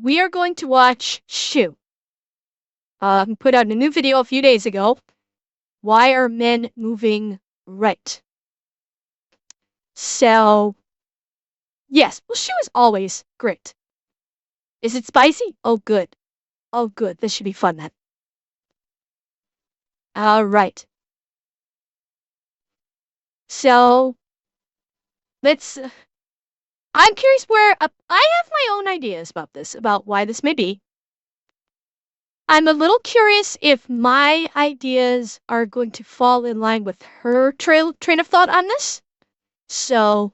we are going to watch Shoe. Put out a new video a few days ago. Why are men moving right? So, yes, well, Shoe is always great. Is it spicy? Oh, good. Oh, good. This should be fun then. All right. So, let's... I'm curious where... I have my own ideas about this, about why this may be. I'm a little curious if my ideas are going to fall in line with her train of thought on this. So,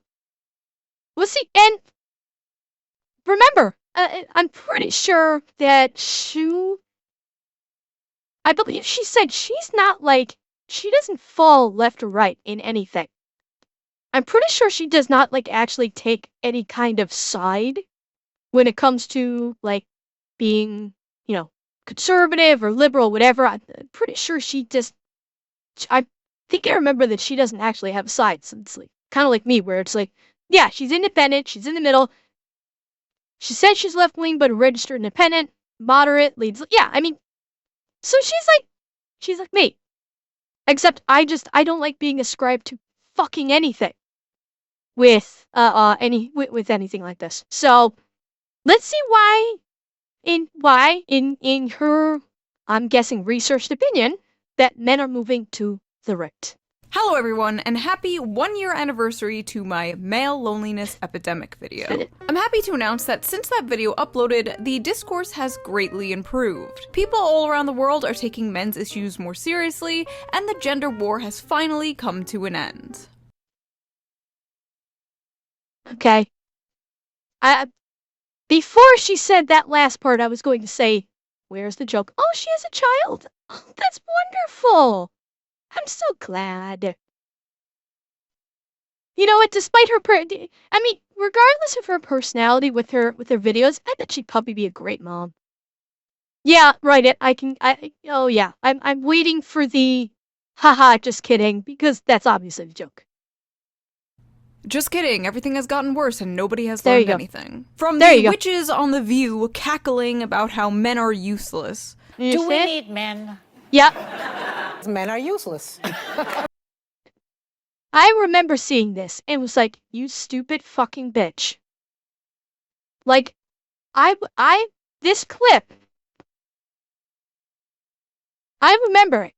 we'll see. And remember, I'm pretty sure that Shu, I believe she said she's not like, she doesn't fall left or right in anything. I'm pretty sure she does not like actually take any kind of side when it comes to like being, you know, conservative or liberal, whatever. I'm pretty sure she just, I think I remember that she doesn't actually have a side. So it's like, kind of like me, where it's like, yeah, she's independent, she's in the middle. She says she's left-wing, but a registered independent, moderate, leads, yeah, I mean, so she's like me. Except I don't like being ascribed to fucking anything with, with anything like this. So, let's see why in her, I'm guessing, researched opinion, that men are moving to the right. Hello everyone, and happy 1-year anniversary to my male loneliness epidemic video. I'm happy to announce that since that video uploaded, the discourse has greatly improved. People all around the world are taking men's issues more seriously, and the gender war has finally come to an end. Okay. Before she said that last part, I was going to say, where's the joke? Oh, she has a child. Oh, that's wonderful. I'm so glad. You know what, despite her I mean, regardless of her personality with her videos, I bet she'd probably be a great mom. Yeah, right, oh yeah, I'm waiting for the, haha, just kidding, because that's obviously the joke. Just kidding, everything has gotten worse and nobody has learned anything. From there the witches on The View cackling about how men are useless. Do we need men? Yep. Men are useless. I remember seeing this and was like, you stupid fucking bitch. Like, this clip, I remember it.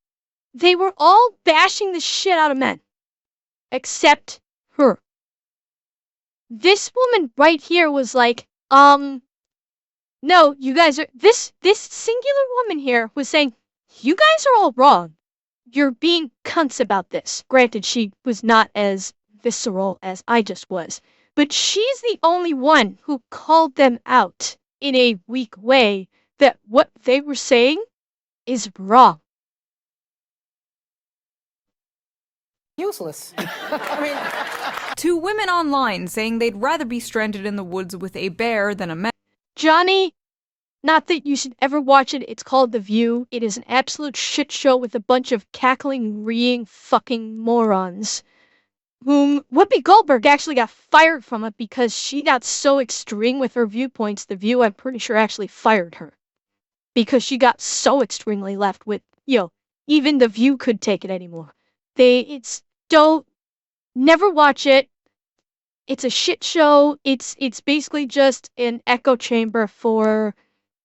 They were all bashing the shit out of men. Except her. This woman right here was like, no, you guys are, this singular woman here was saying, you guys are all wrong. You're being cunts about this. Granted, she was not as visceral as I just was, but she's the only one who called them out in a weak way that what they were saying is wrong. Useless. I mean... To women online saying they'd rather be stranded in the woods with a bear than a man. Johnny, not that you should ever watch it, it's called The View. It is an absolute shit show with a bunch of cackling, reeing fucking morons. Whom Whoopi Goldberg actually got fired from it because she got so extreme with her viewpoints. The View, I'm pretty sure, actually fired her. Because she got so extremely left with, you know, even The View couldn't take it anymore. Never watch it. It's a shit show. It's basically just an echo chamber for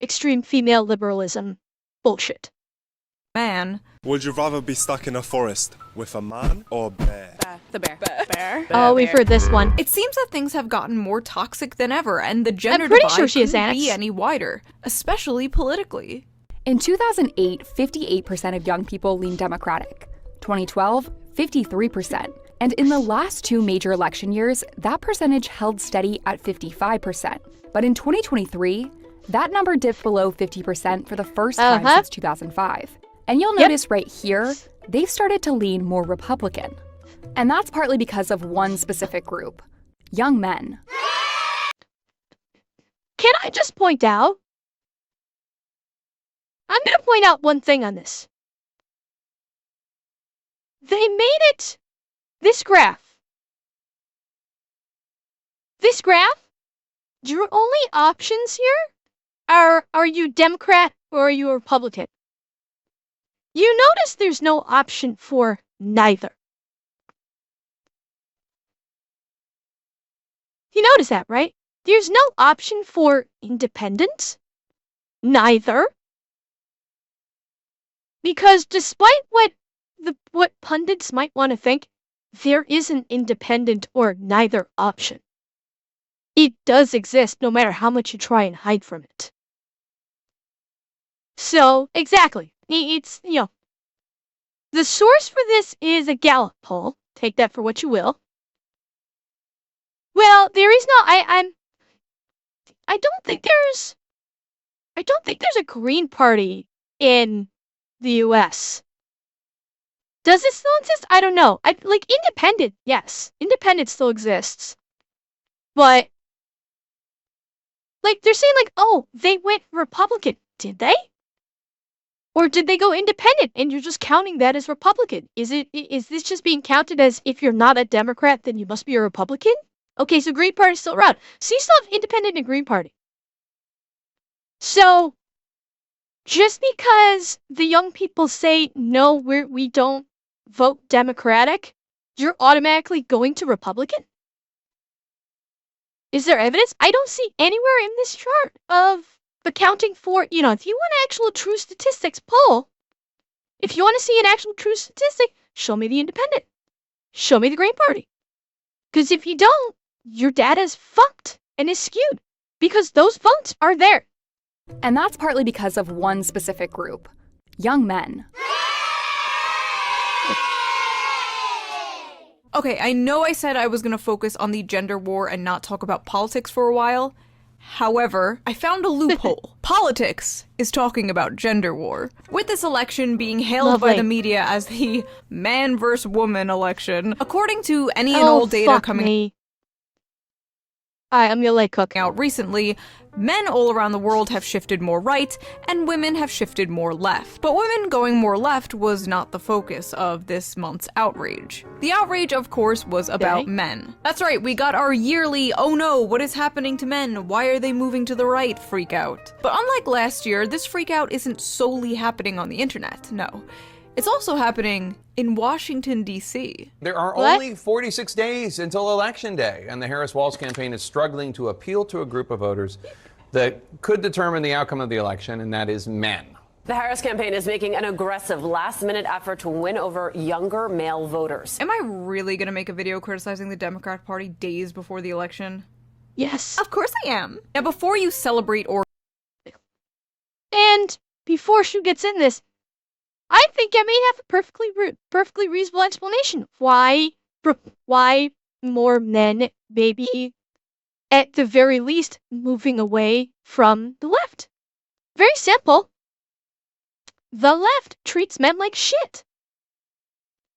extreme female liberalism bullshit. Man. Would you rather be stuck in a forest with a man or a bear? The bear. Bear. Oh, we've heard this one. It seems that things have gotten more toxic than ever, and the gender I'm pretty divide sure she is couldn't be any wider, especially politically. In 2008, 58% of young people leaned Democratic. 2012, 53%. And in the last two major election years, that percentage held steady at 55%. But in 2023, that number dipped below 50% for the first time since 2005. And you'll notice right here, they've started to lean more Republican. And that's partly because of one specific group, young men. Can I just point out? I'm going to point out one thing on this. They made it this graph. This graph, your only options here are you Democrat or are you a Republican? You notice there's no option for neither. You notice that, right? There's no option for independent, neither. Because despite what pundits might want to think, there is an independent or neither option. It does exist no matter how much you try and hide from it. So, exactly. It's, the source for this is a Gallup poll. Take that for what you will. Well, there is no, I don't think there's a Green Party in the US. Does it still exist? I don't know. Independent, yes. Independent still exists. But, they're saying, oh, they went Republican. Did they? Or did they go independent and you're just counting that as Republican? Is this just being counted as if you're not a Democrat, then you must be a Republican? Okay, so Green Party's still around. So you still have independent and Green Party. So, just because the young people say, no, we don't vote Democratic, you're automatically going to Republican? Is there evidence? I don't see anywhere in this chart of accounting for, if you want an actual true statistics poll, if you want to see an actual true statistic, show me the independent. Show me the Green Party. Because if you don't, your data's fucked and is skewed. Because those votes are there. And that's partly because of one specific group, young men. Okay, I know I said I was gonna focus on the gender war and not talk about politics for a while. However, I found a loophole. Politics is talking about gender war. With this election being hailed by the media as the man versus woman election, according to any and all data coming I'm your late cook. out recently, men all around the world have shifted more right, and women have shifted more left. But women going more left was not the focus of this month's outrage. The outrage, of course, was about men. That's right, we got our yearly, oh no, what is happening to men? Why are they moving to the right freak out? But unlike last year, this freak out isn't solely happening on the internet, no. It's also happening in Washington, D.C. There are only 46 days until Election Day, and the Harris-Walz campaign is struggling to appeal to a group of voters that could determine the outcome of the election, and that is men. The Harris campaign is making an aggressive last-minute effort to win over younger male voters. Am I really gonna make a video criticizing the Democrat Party days before the election? Yes. Of course I am. Now, before you celebrate or... And before Shu gets in this, I think I may have a perfectly reasonable explanation why more men may be, at the very least, moving away from the left. Very simple. The left treats men like shit.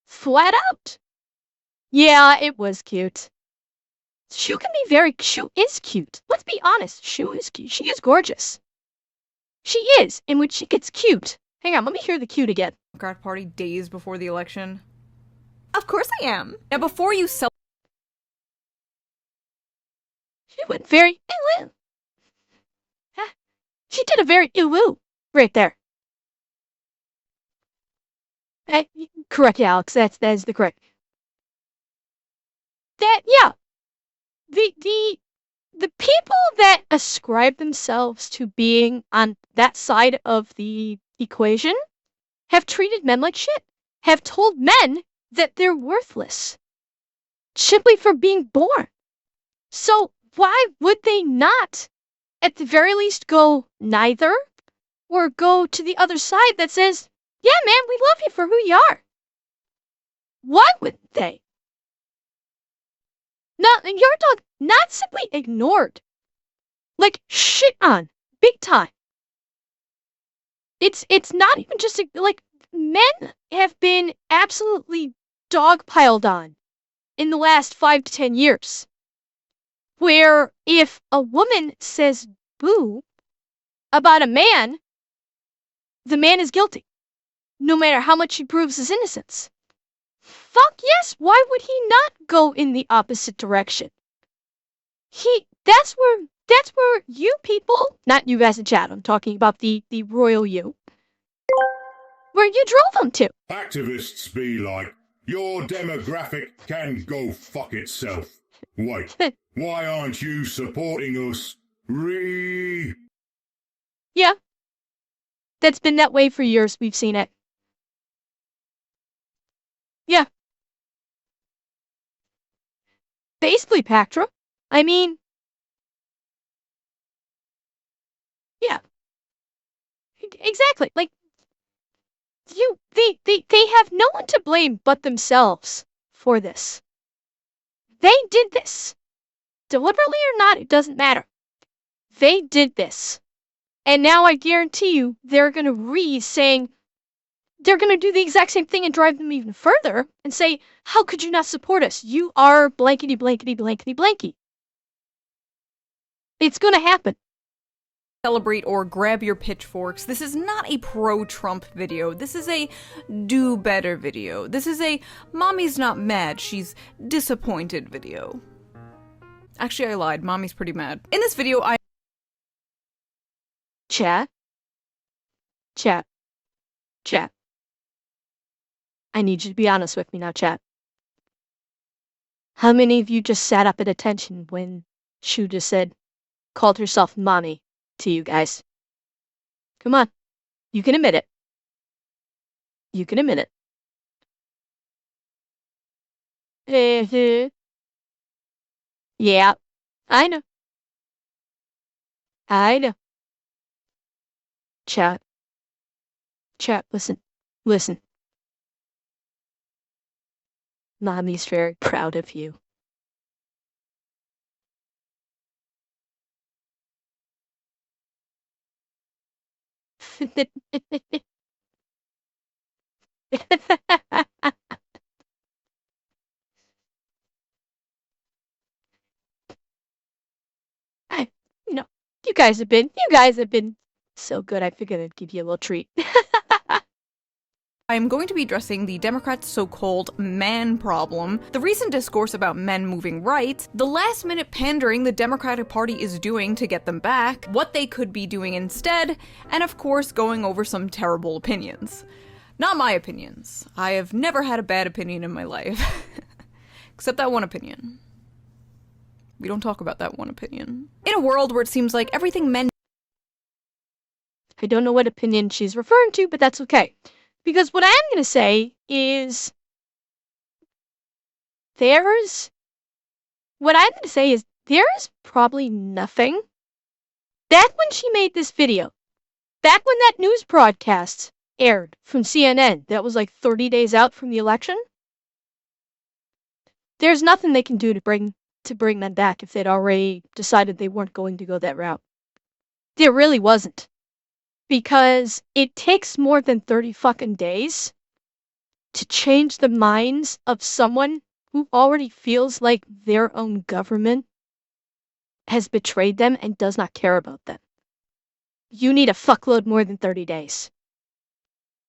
Flat out. Yeah, it was cute. Shu is cute. Let's be honest. Shu is cute. She is gorgeous. She is, and when she gets cute. Hang on, let me hear the cute again. Democrat Party days before the election? Of course I am. Now, before you celebrate... She went very ew. She did a very ew right there. Correct, Alex. That is the correct. Yeah. The people that ascribe themselves to being on that side of the equation have treated men like shit, have told men that they're worthless simply for being born. So why would they not, at the very least, go neither or go to the other side that says, yeah, man, we love you for who you are? Why wouldn't they? And your dog not simply ignored, like shit on, big time. It's not even just like men have been absolutely dogpiled on in the last 5 to 10 years. Where if a woman says boo about a man, the man is guilty, no matter how much he proves his innocence. Fuck yes, why would he not go in the opposite direction? That's where That's where you people, not you guys in chat, I'm talking about the royal you, where you drove them to. Activists be like, your demographic can go fuck itself. Wait, why aren't you supporting us? Yeah. That's been that way for years. We've seen it. Yeah. Basically, Pactra. I mean, yeah. Exactly. Like, they have no one to blame but themselves for this. They did this. Deliberately or not, it doesn't matter. They did this. And now I guarantee you, they're going to saying, they're going to do the exact same thing and drive them even further and say, how could you not support us? You are blankety, blankety, blankety, blanky. It's going to happen. Celebrate or grab your pitchforks. This is not a pro-Trump video. This is a do better video. This is a mommy's not mad, she's disappointed video. Actually, I lied. Mommy's pretty mad. In this video, Chat. I need you to be honest with me now, chat. How many of you just sat up at attention when Shu just called herself mommy to you guys? Come on. You can admit it. You can admit it. Yeah, I know. Chat, listen. Mommy's very proud of you. You guys have been so good. I figured I'd give you a little treat. I'm going to be addressing the Democrats' so-called man problem, the recent discourse about men moving right, the last-minute pandering the Democratic Party is doing to get them back, what they could be doing instead, and of course going over some terrible opinions. Not my opinions. I have never had a bad opinion in my life. Except that one opinion. We don't talk about that one opinion. In a world where it seems like everything men— I don't know what opinion she's referring to, but that's okay. Because what I am going to say is there's probably nothing. Back when she made this video, back when that news broadcast aired from CNN that was like 30 days out from the election, there's nothing they can do to bring them back if they'd already decided they weren't going to go that route. There really wasn't. Because it takes more than 30 fucking days to change the minds of someone who already feels like their own government has betrayed them and does not care about them. You need a fuckload more than 30 days.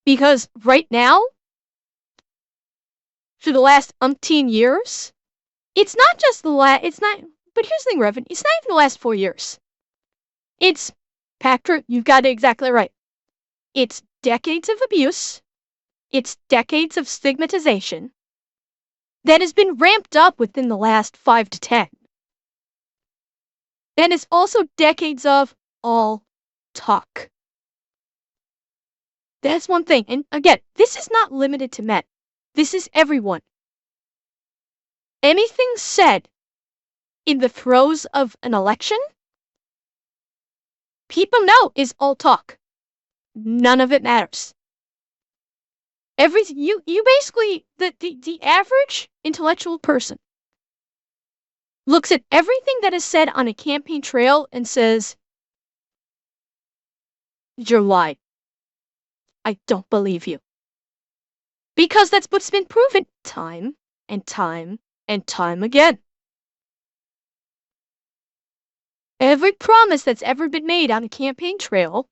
Because right now, for the last umpteen years, it's not just but here's the thing, Reverend, it's not even the last 4 years. It's Patrick, you've got it exactly right. It's decades of abuse. It's decades of stigmatization that has been ramped up within the last 5 to 10. And it's also decades of all talk. That's one thing. And again, this is not limited to men. This is everyone. Anything said in the throes of an election, people know is all talk. None of it matters. You basically, the average intellectual person looks at everything that is said on a campaign trail and says, you're lying. I don't believe you. Because that's what's been proven time and time and time again. Every promise that's ever been made on a campaign trail,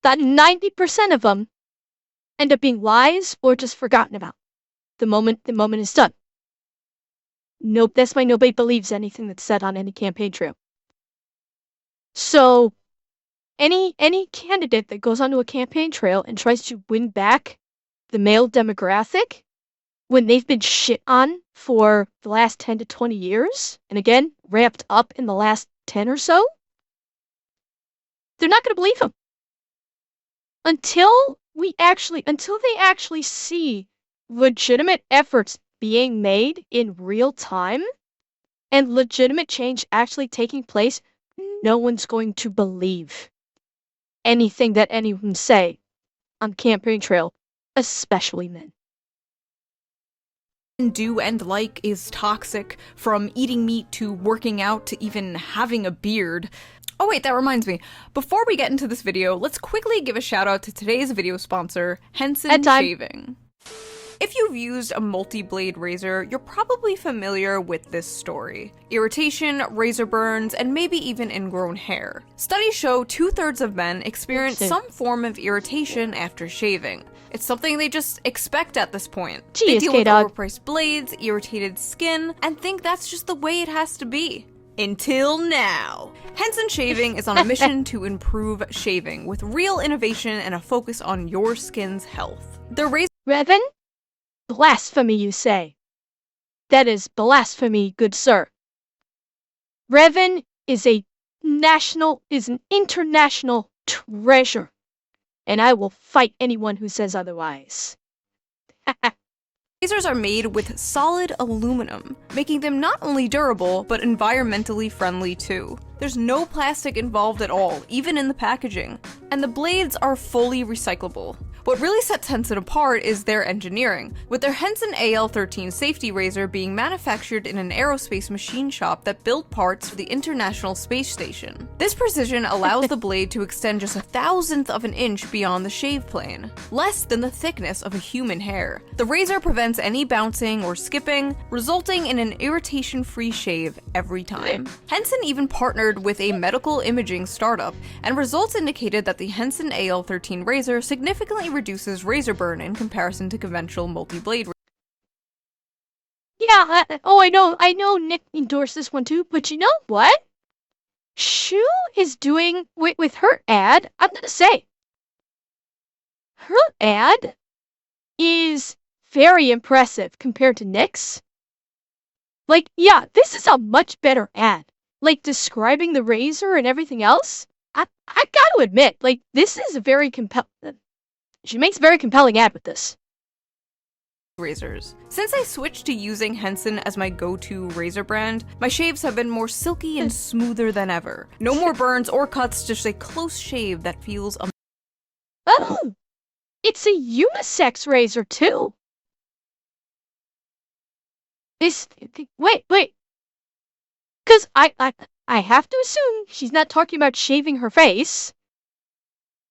that 90% of them end up being lies or just forgotten about the moment is done. Nope, that's why nobody believes anything that's said on any campaign trail. So any candidate that goes onto a campaign trail and tries to win back the male demographic when they've been shit on for the last 10 to 20 years, and again, ramped up in the last 10 or so, they're not going to believe him. Until they actually see legitimate efforts being made in real time and legitimate change actually taking place, no one's going to believe anything that anyone say on campaign trail, especially men. Do and like is toxic, from eating meat to working out to even having a beard. Oh wait, that reminds me. Before we get into this video, let's quickly give a shout out to today's video sponsor, Henson Shaving. If you've used a multi-blade razor, you're probably familiar with this story. Irritation, razor burns, and maybe even ingrown hair. Studies show 2/3 of men experience some form of irritation after shaving. It's something they just expect at this point. They deal with overpriced blades, irritated skin, and think that's just the way it has to be. Until now. Henson Shaving is on a mission to improve shaving with real innovation and a focus on your skin's health. Their razor— Revan? Blasphemy, you say? That is blasphemy, good sir. Revan is an international treasure, and I will fight anyone who says otherwise. Razors are made with solid aluminum, making them not only durable, but environmentally friendly too. There's no plastic involved at all, even in the packaging. And the blades are fully recyclable. What really sets Henson apart is their engineering, with their Henson AL-13 safety razor being manufactured in an aerospace machine shop that built parts for the International Space Station. This precision allows the blade to extend just 1/1000th of an inch beyond the shave plane, less than the thickness of a human hair. The razor prevents any bouncing or skipping, resulting in an irritation-free shave every time. Henson even partnered with a medical imaging startup, and results indicated that the Henson AL-13 razor significantly reduces razor burn in comparison to conventional multi-blade. Yeah, I know Nick endorsed this one too, but you know what? Shu is doing with her ad, I'm gonna say, her ad is very impressive compared to Nick's. Like, yeah, this is a much better ad. Like, describing the razor and everything else, I gotta admit, like, this is a very she makes a very compelling ad with this. Razors. Since I switched to using Henson as my go-to razor brand, my shaves have been more silky and smoother than ever. No more burns or cuts, just a close shave that feels amazing. Oh! It's a unisex razor too! Wait. Cause I have to assume she's not talking about shaving her face.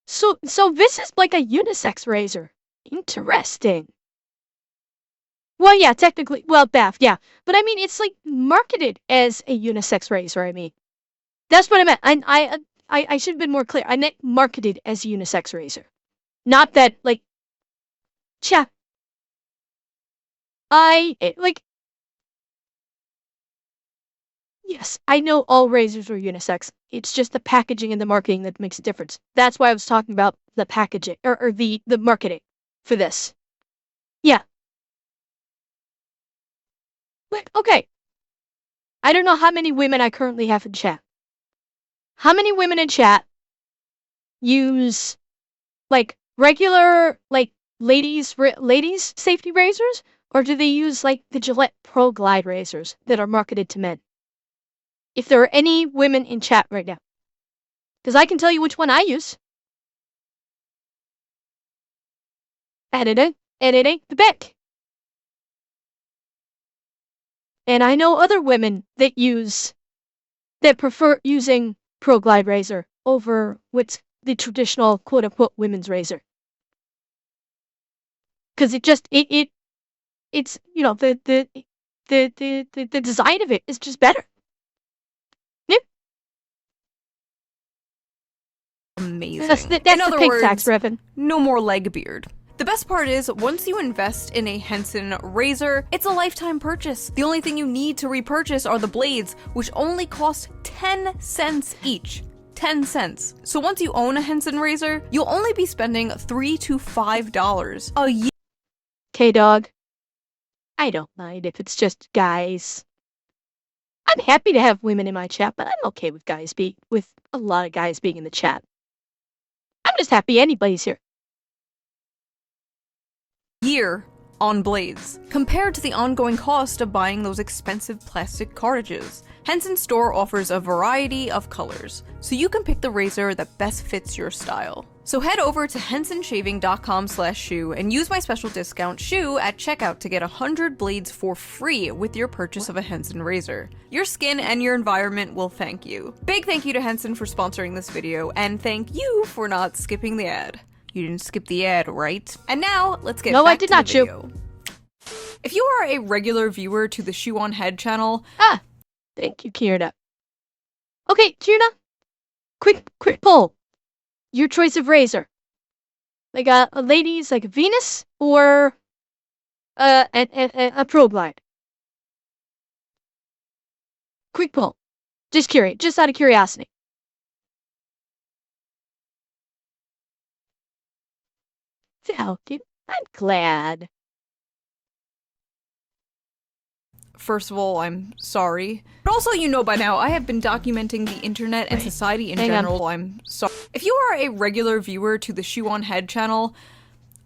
So this is like a unisex razor. Interesting. Well, yeah, technically, well, Beth, yeah. But I mean, it's like marketed as a unisex razor, I mean. That's what I meant. I should have been more clear. I meant marketed as a unisex razor. Not that, like, yes, I know all razors are unisex. It's just the packaging and the marketing that makes a difference. That's why I was talking about the packaging, or the marketing for this. Yeah. Okay. I don't know how many women I currently have in chat. How many women in chat use, like, regular, like, ladies safety razors? Or do they use, like, the Gillette Pro Glide razors that are marketed to men? If there are any women in chat right now. Because I can tell you which one I use. And it ain't the Bic. And I know other women that prefer using Pro Glide razor over what's the traditional quote-unquote women's razor. Because it's, you know, the design of it is just better. Amazing. That's in the other pig words, tax, Revan. No more leg beard. The best part is, once you invest in a Henson razor, it's a lifetime purchase. The only thing you need to repurchase are the blades, which only cost 10 cents each. 10 cents. So once you own a Henson razor, you'll only be spending $3 to $5 a year. Okay, dog. I don't mind if it's just guys. I'm happy to have women in my chat, but I'm okay with with a lot of guys being in the chat. I'm just happy anybody's here. Year on blades, compared to the ongoing cost of buying those expensive plastic cartridges. Henson's store offers a variety of colors, so you can pick the razor that best fits your style. So head over to hensonshaving.com/shoe and use my special discount SHOE at checkout to get 100 blades for free with your purchase of a Henson razor. Your skin and your environment will thank you. Big thank you to Henson for sponsoring this video, and thank you for not skipping the ad. You didn't skip the ad, right? And now, let's get back to the video. If you are a regular viewer to the Shoe on Head channel... Thank you, Kierna. Okay, Kierna, quick poll. Your choice of razor. Like a ladies, like a Venus, or a Pro Glide? Quick poll. Just curious, just out of curiosity. So, dude, I'm glad. First of all, I'm sorry. But also, you know by now, I have been documenting the internet and society in general. I'm sorry. If you are a regular viewer to the Shoe on Head channel,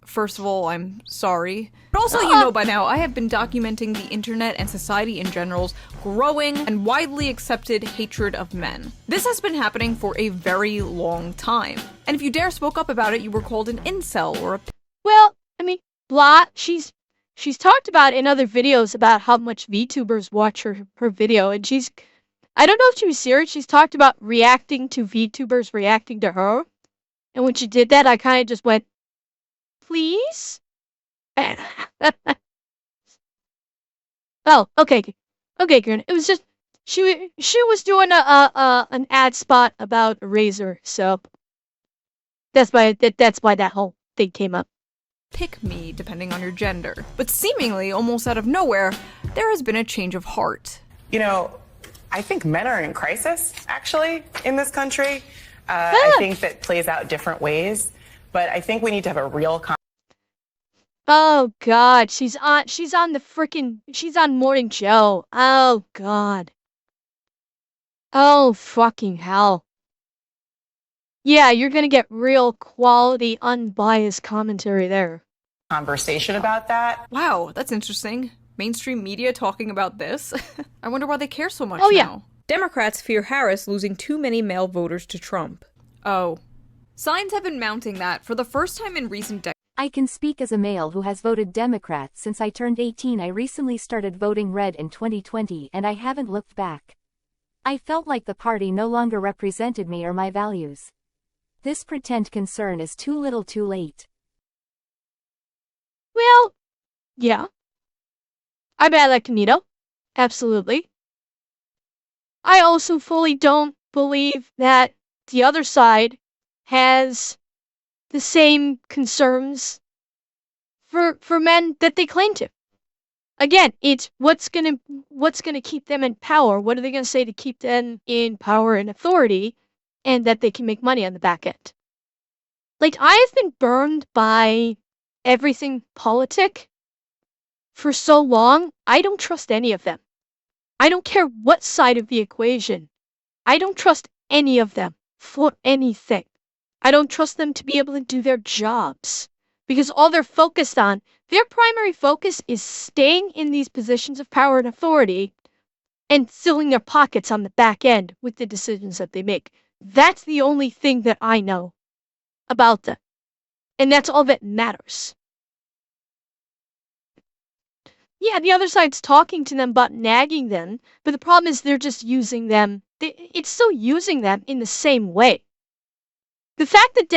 first of all, I'm sorry. But also, you know by now, I have been documenting the internet and society in general's growing and widely accepted hatred of men. This has been happening for a very long time. And if you dare spoke up about it, you were called an incel or a... Well, I mean, blah, she's talked about in other videos about how much VTubers watch her video, and I don't know if she was serious, she's talked about reacting to VTubers reacting to her, and when she did that, I kind of just went, please? Oh, okay, Karen, it was just, she was doing an ad spot about a razor, so that's why that whole thing came up. Pick me depending on your gender. But seemingly, almost out of nowhere, there has been a change of heart. You know, I think men are in crisis, actually, in this country. I think that plays out different ways, but I think we need to have a real Oh God, she's on Morning Joe. Oh God. Oh fucking hell. Yeah, you're gonna get real quality, unbiased commentary there. Conversation about that. Wow, that's interesting. Mainstream media talking about this? I wonder why they care so much yeah. Democrats fear Harris losing too many male voters to Trump. Oh. Signs have been mounting that for the first time in recent decades. I can speak as a male who has voted Democrat since I turned 18. I recently started voting red in 2020 and I haven't looked back. I felt like the party no longer represented me or my values. This pretend concern is too little too late. Well, yeah. I'm Alec Canito. Absolutely. I also fully don't believe that the other side has the same concerns for men that they claim to. Again, it's what's gonna keep them in power. What are they gonna say to keep them in power and authority, and that they can make money on the back end? Like, I have been burned by everything politic for so long, I don't trust any of them. I don't care what side of the equation. I don't trust any of them for anything. I don't trust them to be able to do their jobs. Because all they're focused on, their primary focus is staying in these positions of power and authority and filling their pockets on the back end with the decisions that they make. That's the only thing that I know about them. And that's all that matters. Yeah, the other side's talking to them about nagging them, but the problem is they're just using them. It's still using them in the same way. The fact that the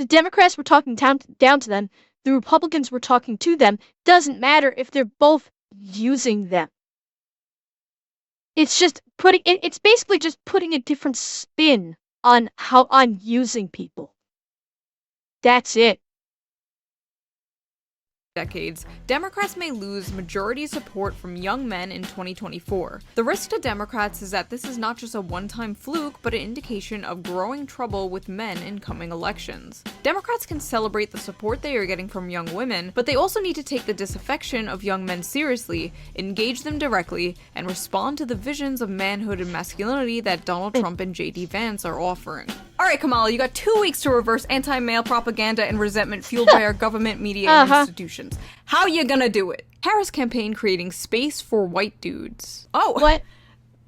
Democrats were talking down to them, the Republicans were talking to them, doesn't matter if they're both using them. It's basically just putting a different spin on using people. That's it. decades, Democrats may lose majority support from young men in 2024. The risk to Democrats is that this is not just a one-time fluke, but an indication of growing trouble with men in coming elections. Democrats can celebrate the support they are getting from young women, but they also need to take the disaffection of young men seriously, engage them directly, and respond to the visions of manhood and masculinity that Donald Trump and JD Vance are offering. Alright, Kamala, you got 2 weeks to reverse anti-male propaganda and resentment fueled by our government, media, and institutions. How you gonna do it? Harris campaign creating space for white dudes. Oh, What?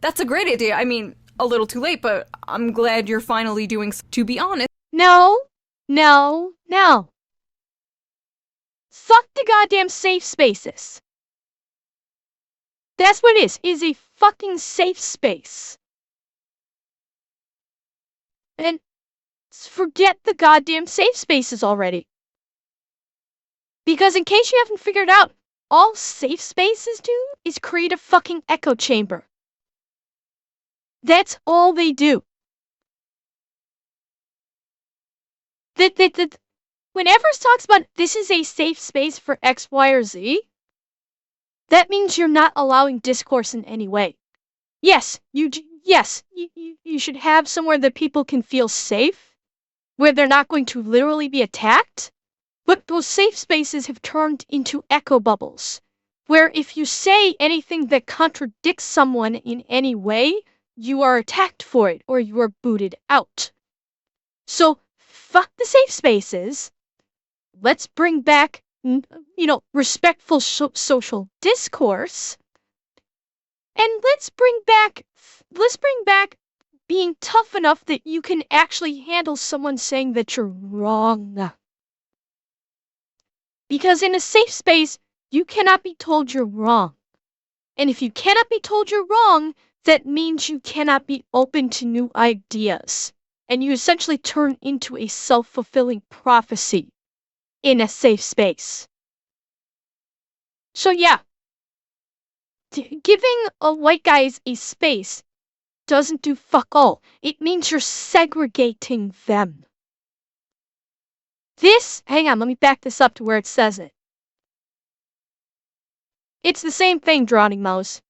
That's a great idea. I mean, a little too late, but I'm glad you're finally doing to be honest. No. No. No. Fuck the goddamn safe spaces. That's what it is a fucking safe space. And forget the goddamn safe spaces already. Because in case you haven't figured out, all safe spaces do is create a fucking echo chamber. That's all they do. Whenever it talks about this is a safe space for X, Y, or Z, that means you're not allowing discourse in any way. Yes, you should have somewhere that people can feel safe, where they're not going to literally be attacked. But those safe spaces have turned into echo bubbles, where if you say anything that contradicts someone in any way, you are attacked for it or you are booted out. So, fuck the safe spaces. Let's bring back, respectful social discourse. And let's bring back being tough enough that you can actually handle someone saying that you're wrong. Because in a safe space, you cannot be told you're wrong. And if you cannot be told you're wrong, that means you cannot be open to new ideas. And you essentially turn into a self-fulfilling prophecy in a safe space. So yeah, giving a white guys a space doesn't do fuck all. It means you're segregating them. Hang on, let me back this up to where it says it. It's the same thing, Drowning Mouse.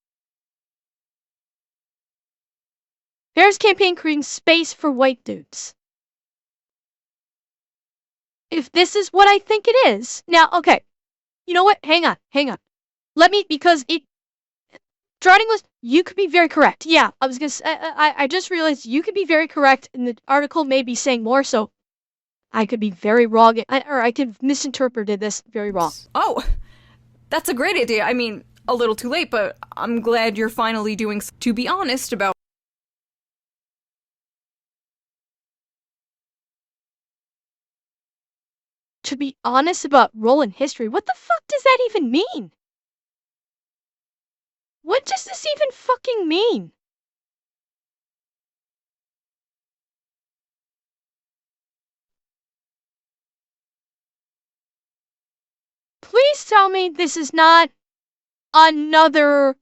Harris campaign creating space for white dudes. If this is what I think it is, now, okay, you know what? Hang on. Drowning Mouse, you could be very correct. Yeah, I was gonna say, I just realized you could be very correct, and the article may be saying more, so I could be very wrong, or I could have misinterpreted this very wrong. Oh, that's a great idea. I mean, a little too late, but I'm glad you're finally doing to be honest about. To be honest about role in history, what the fuck does that even mean? What does this even fucking mean? Please tell me this is not another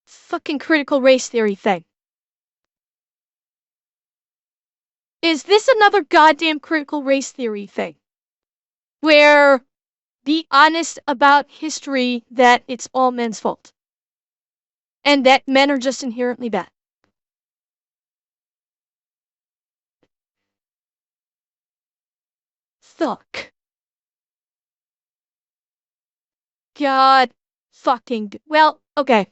fucking critical race theory thing. Is this another goddamn critical race theory thing? Where be honest about history that it's all men's fault. And that men are just inherently bad. Fuck. God fucking. Well, okay.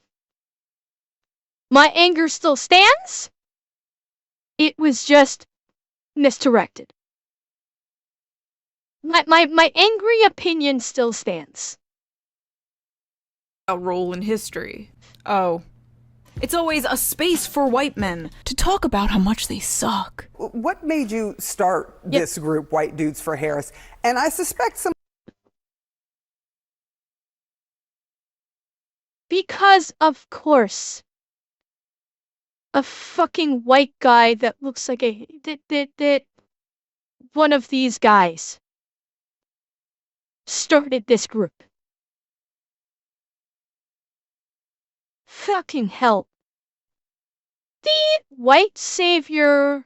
My anger still stands. It was just misdirected. My angry opinion still stands. A role in history. Oh. It's always a space for white men to talk about how much they suck. What made you start this group, White Dudes for Harris? And I suspect some. Because, of course, a fucking white guy that looks like one of these guys started this group. Fucking hell. The white savior,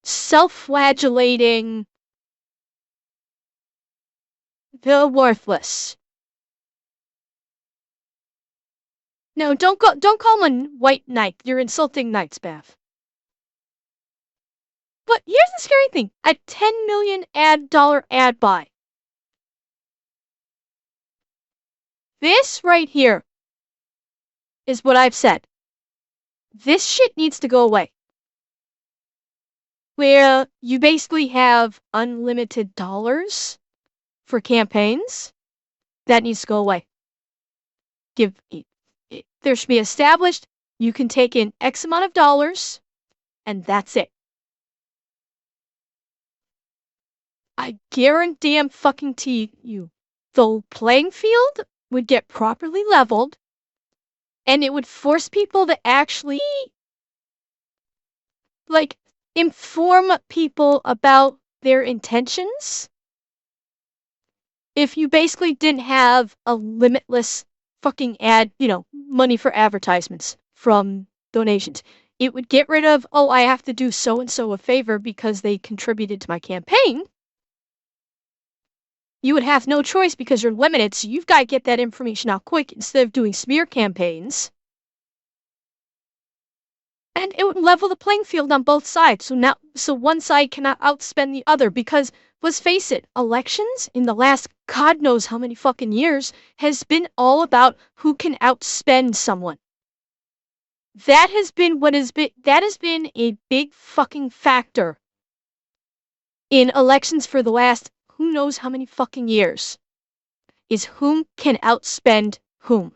self-flagellating, They're worthless. No, don't call them a white knight. You're insulting knights, Beth. But here's the scary thing. A 10 million dollar ad buy. This right here is what I've said. This shit needs to go away. Where you basically have unlimited dollars for campaigns. That needs to go away. There should be established, you can take in X amount of dollars, and that's it. I guarantee you, the playing field would get properly leveled, and it would force people to actually, like, inform people about their intentions. If you basically didn't have a limitless fucking money for advertisements from donations, it would get rid of, oh, I have to do so-and-so a favor because they contributed to my campaign. You would have no choice because you're limited, so you've got to get that information out quick instead of doing smear campaigns. And it would level the playing field on both sides, so one side cannot outspend the other, because let's face it, elections in the last God knows how many fucking years has been all about who can outspend someone. That has been a big fucking factor in elections for the last who knows how many fucking years, is whom can outspend whom.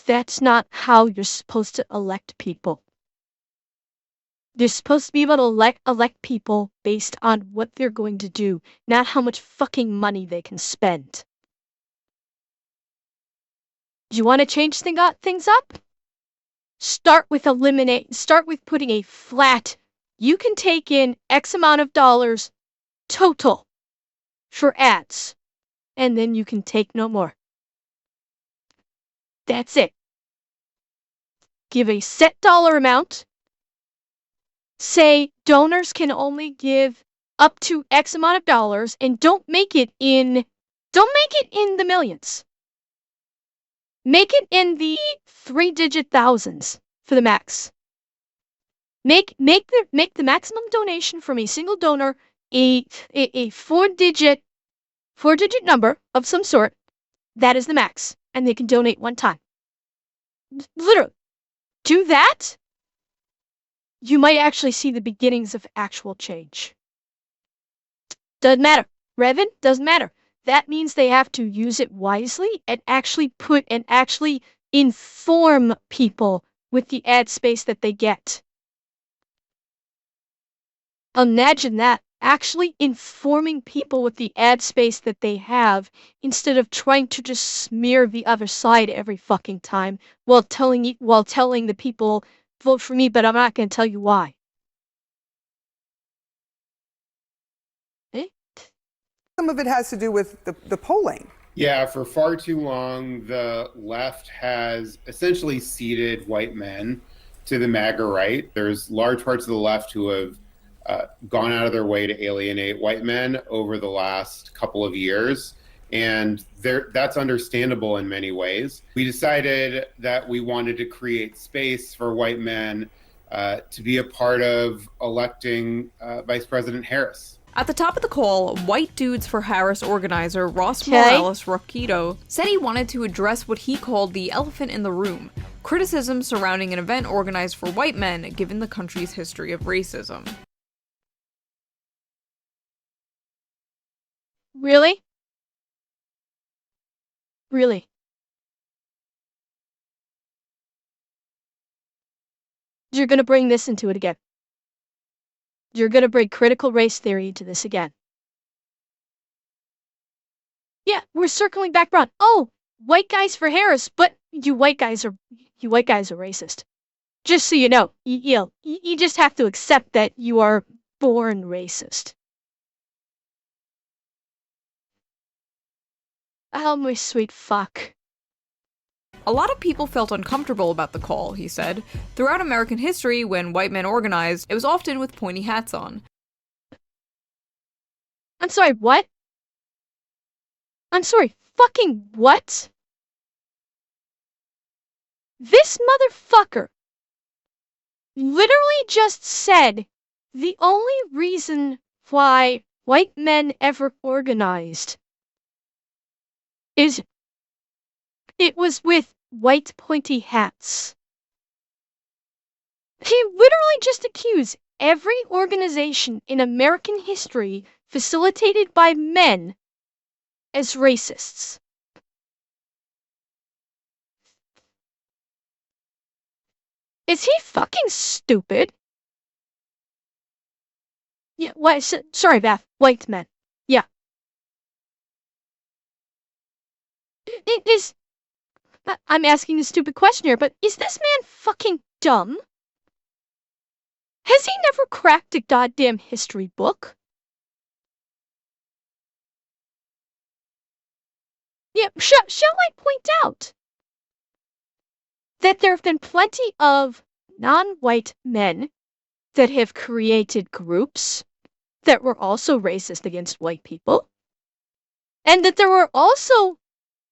That's not how you're supposed to elect people. You're supposed to be able to elect people based on what they're going to do, not how much fucking money they can spend. Do you want to change things up? Start with putting a flat, you can take in X amount of dollars total for ads, and then you can take no more. That's it. Give a set dollar amount. Say donors can only give up to X amount of dollars, and don't make it in the millions. Make it in the 3-digit thousands for the max. Make the maximum donation from a single donor a 4-digit number of some sort. That is the max, and they can donate one time. Literally, do that. You might actually see the beginnings of actual change. Doesn't matter. Revan, doesn't matter. That means they have to use it wisely and actually inform people with the ad space that they get. Imagine that. Actually informing people with the ad space that they have, instead of trying to just smear the other side every fucking time while telling the people, vote for me, but I'm not going to tell you why. Some of it has to do with the polling. Yeah, for far too long, the left has essentially ceded white men to the MAGA right. There's large parts of the left who have gone out of their way to alienate white men over the last couple of years, and that's understandable in many ways. We decided that we wanted to create space for white men to be a part of electing Vice President Harris. At the top of the call, White Dudes for Harris organizer Ross Morales Roquito said he wanted to address what he called the elephant in the room, criticism surrounding an event organized for white men given the country's history of racism. Really? Really? You're gonna bring this into it again. You're gonna bring critical race theory into this again. Yeah, we're circling back around. Oh, white guys for Harris, but you white guys are racist. Just so you know, you just have to accept that you are born racist. Oh, my sweet fuck. A lot of people felt uncomfortable about the call, he said. Throughout American history, when white men organized, it was often with pointy hats on. I'm sorry, what? I'm sorry, fucking what? This motherfucker literally just said the only reason why white men ever organized is it was with white pointy hats. He literally just accused every organization in American history facilitated by men as racists. Is he fucking stupid? Yeah, sorry, Beth. White men. Yeah. It is... I'm asking a stupid question here, but is this man fucking dumb? Has he never cracked a goddamn history book? Yeah, shall I point out that there have been plenty of non-white men that have created groups that were also racist against white people, and that there were also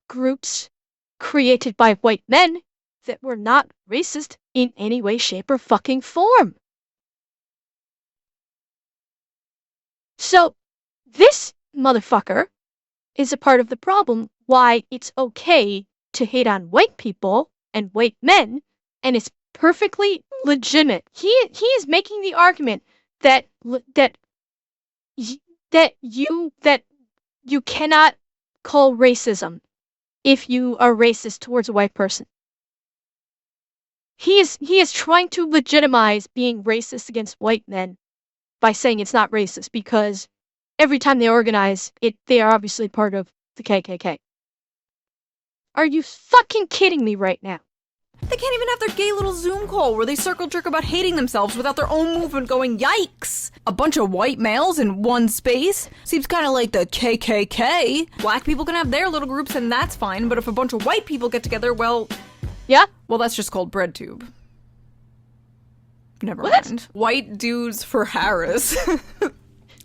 groups created by white men that were not racist in any way, shape, or fucking form. So, this motherfucker is a part of the problem why it's okay to hate on white people and white men, and it's perfectly legitimate. He is making the argument that you cannot call racism if you are racist towards a white person. He is trying to legitimize being racist against white men by saying it's not racist because every time they organize it, they are obviously part of the KKK. Are you fucking kidding me right now? They can't even have their gay little Zoom call where they circle jerk about hating themselves without their own movement going, yikes! A bunch of white males in one space? Seems kind of like the KKK. Black people can have their little groups and that's fine, but if a bunch of white people get together, well... Yeah? Well, that's just called breadtube. Never mind. White dudes for Harris.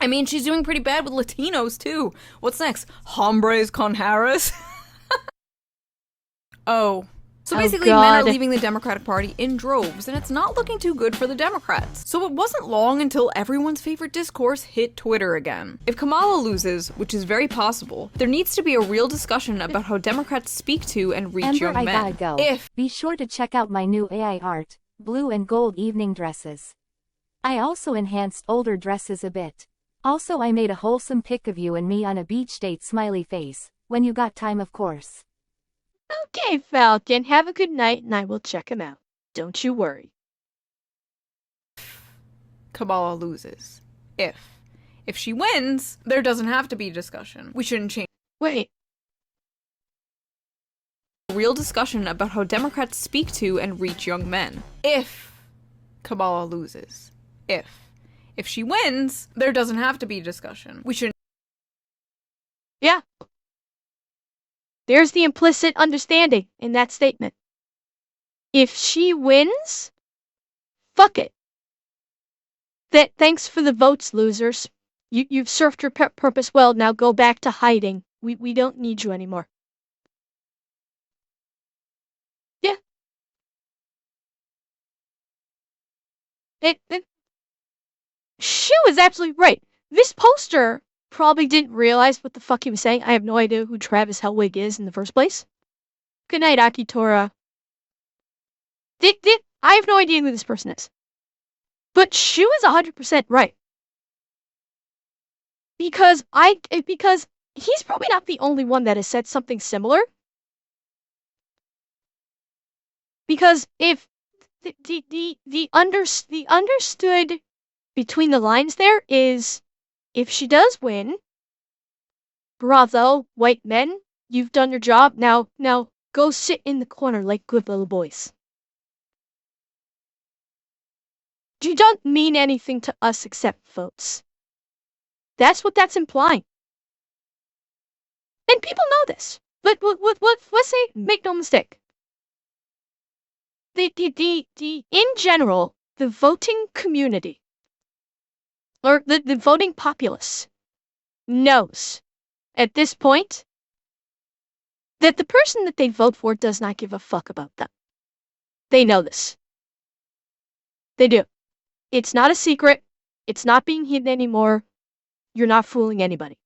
I mean, she's doing pretty bad with Latinos, too. What's next? Hombres con Harris? Oh. So basically, men are leaving the Democratic Party in droves, and it's not looking too good for the Democrats. So it wasn't long until everyone's favorite discourse hit Twitter again. If Kamala loses, which is very possible, there needs to be a real discussion about how Democrats speak to and reach young men. I gotta go. Be sure to check out my new AI art, blue and gold evening dresses. I also enhanced older dresses a bit. Also, I made a wholesome pic of you and me on a beach date smiley face, when you got time, of course. Okay, Falcon, have a good night and I will check him out. Don't you worry. Kamala loses. If she wins, there doesn't have to be discussion. We shouldn't change. Wait. A real discussion about how Democrats speak to and reach young men. If Kamala loses. If she wins, there doesn't have to be discussion. We shouldn't. Yeah. There's the implicit understanding in that statement. If she wins, fuck it. Thanks for the votes, losers. You've served your purpose well, now go back to hiding. We don't need you anymore. Yeah. She was absolutely right. This poster probably didn't realize what the fuck he was saying. I have no idea who Travis Hellwig is in the first place. Good night, Akitora. I have no idea who this person is. But she was 100% right. Because he's probably not the only one that has said something similar. Because if the understood between the lines there is, if she does win, bravo, white men, you've done your job. Now go sit in the corner like good little boys. You don't mean anything to us except votes. That's what that's implying. And people know this. But let's say, make no mistake. In general, the voting community, or the voting populace, knows at this point that the person that they vote for does not give a fuck about them. They know this. They do. It's not a secret. It's not being hidden anymore. You're not fooling anybody.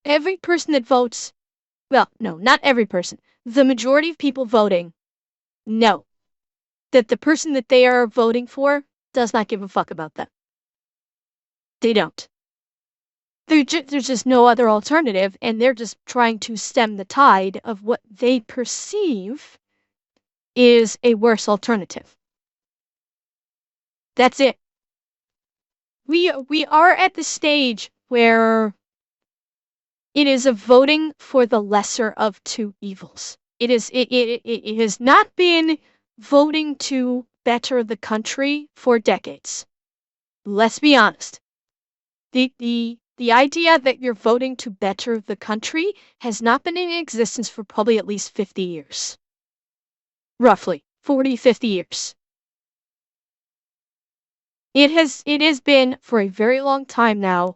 Every person that votes, well, no, not every person. The majority of people voting know that the person that they are voting for does not give a fuck about them. They don't. There's just no other alternative, and they're just trying to stem the tide of what they perceive is a worse alternative. That's it. We are at the stage where it is a voting for the lesser of two evils. It has not been voting to better the country for decades. Let's be honest. The idea that you're voting to better the country has not been in existence for probably at least 50 years. Roughly 40, 50 years. It has been for a very long time now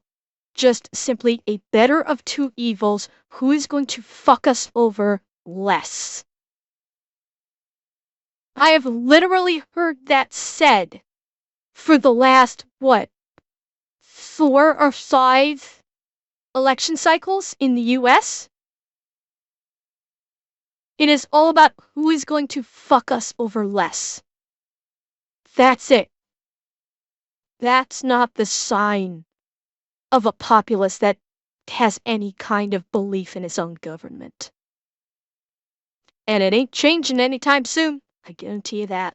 just simply a better of two evils. Who is going to fuck us over less? I have literally heard that said for the last, 4 or 5 election cycles in the US. It is all about who is going to fuck us over less. That's it. That's not the sign of a populace that has any kind of belief in its own government. And it ain't changing anytime soon. I guarantee you that.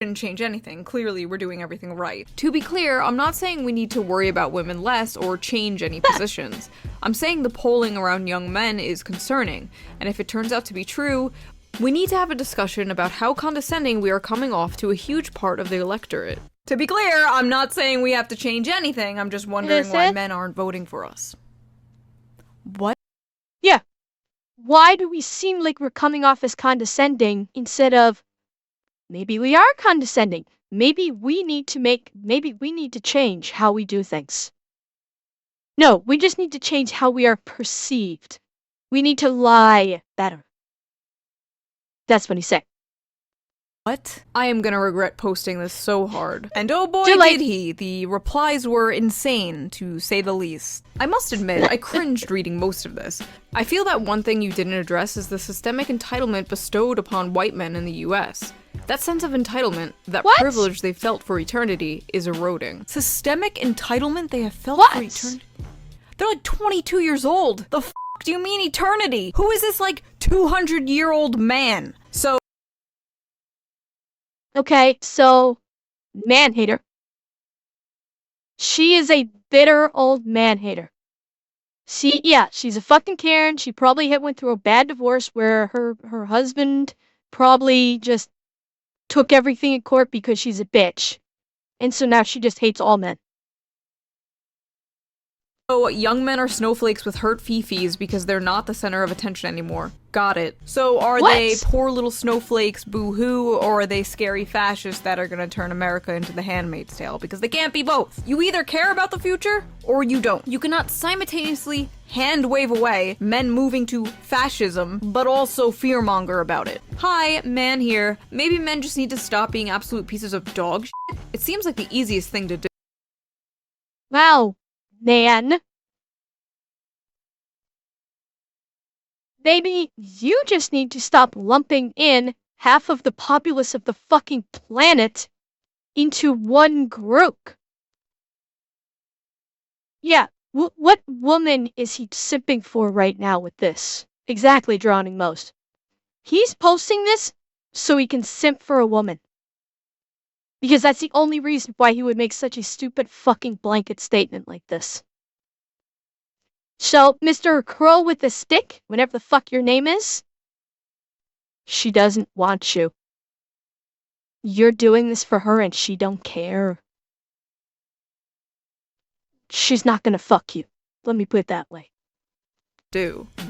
Didn't change anything. Clearly, we're doing everything right. To be clear, I'm not saying we need to worry about women less or change any positions. I'm saying the polling around young men is concerning, and if it turns out to be true, we need to have a discussion about how condescending we are coming off to a huge part of the electorate. To be clear, I'm not saying we have to change anything, I'm just wondering why men aren't voting for us. What? Yeah. Why do we seem like we're coming off as condescending instead of maybe we are condescending? Maybe we need to change how we do things. No, we just need to change how we are perceived. We need to lie better. That's what he said. What? I am gonna regret posting this so hard. And oh boy did he! The replies were insane, to say the least. I must admit, I cringed reading most of this. I feel that one thing you didn't address is the systemic entitlement bestowed upon white men in the US. That sense of entitlement, that privilege they felt for eternity, is eroding. Systemic entitlement they have felt for eternity? They're like 22 years old! The f*** do you mean eternity? Who is this, like, 200-year-old man? So okay, so, man-hater. She is a bitter old man-hater. She's a fucking Karen. She probably went through a bad divorce where her husband probably just took everything in court because she's a bitch. And so now she just hates all men. So, young men are snowflakes with hurt fifis because they're not the center of attention anymore. Got it. So, are they poor little snowflakes, boo-hoo, or are they scary fascists that are gonna turn America into the Handmaid's Tale? Because they can't be both. You either care about the future, or you don't. You cannot simultaneously hand-wave away men moving to fascism, but also fearmonger about it. Hi, man here. Maybe men just need to stop being absolute pieces of dog shit? It seems like the easiest thing to do. Wow. Man. Maybe you just need to stop lumping in half of the populace of the fucking planet into one group. Yeah, what woman is he simping for right now with this? Exactly, Drowning Most. He's posting this so he can simp for a woman. Because that's the only reason why he would make such a stupid fucking blanket statement like this. So, Mr. Crow with the stick, whatever the fuck your name is, she doesn't want you. You're doing this for her and she don't care. She's not gonna fuck you. Let me put it that way.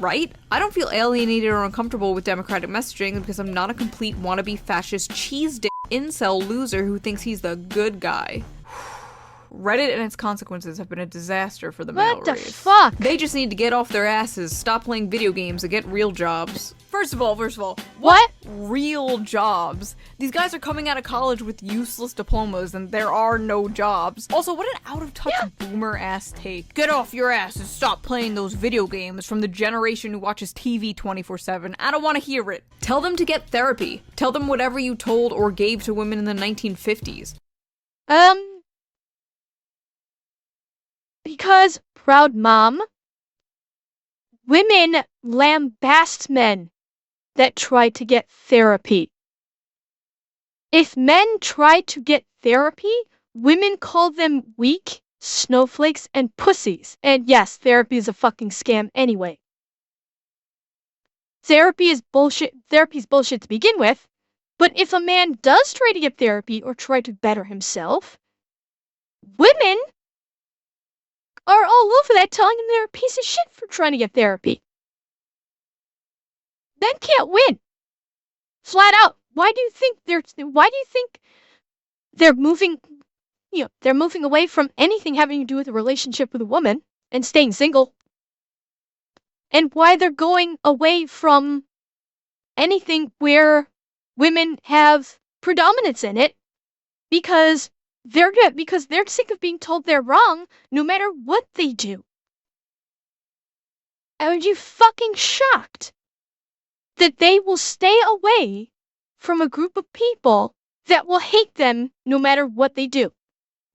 Right? I don't feel alienated or uncomfortable with democratic messaging because I'm not a complete wannabe fascist cheese dick incel loser who thinks he's the good guy. Reddit and its consequences have been a disaster for the male race. What the fuck? They just need to get off their asses, stop playing video games, and get real jobs. First of all, what real jobs? These guys are coming out of college with useless diplomas and there are no jobs. Also, what an out-of-touch boomer-ass take. Get off your ass and stop playing those video games from the generation who watches TV 24/7. I don't want to hear it. Tell them to get therapy. Tell them whatever you told or gave to women in the 1950s. Because, proud mom, women lambast men that try to get therapy. If men try to get therapy, women call them weak, snowflakes, and pussies. And yes, therapy is a fucking scam anyway. Therapy is bullshit. Therapy's bullshit to begin with. But if a man does try to get therapy or try to better himself, women are all over that, telling him they're a piece of shit for trying to get therapy. Men can't win. Flat out. Why do you think they're moving, they're moving away from anything having to do with a relationship with a woman and staying single? And why they're going away from anything where women have predominance in it? Because they're sick of being told they're wrong no matter what they do. Are you fucking shocked that they will stay away from a group of people that will hate them no matter what they do?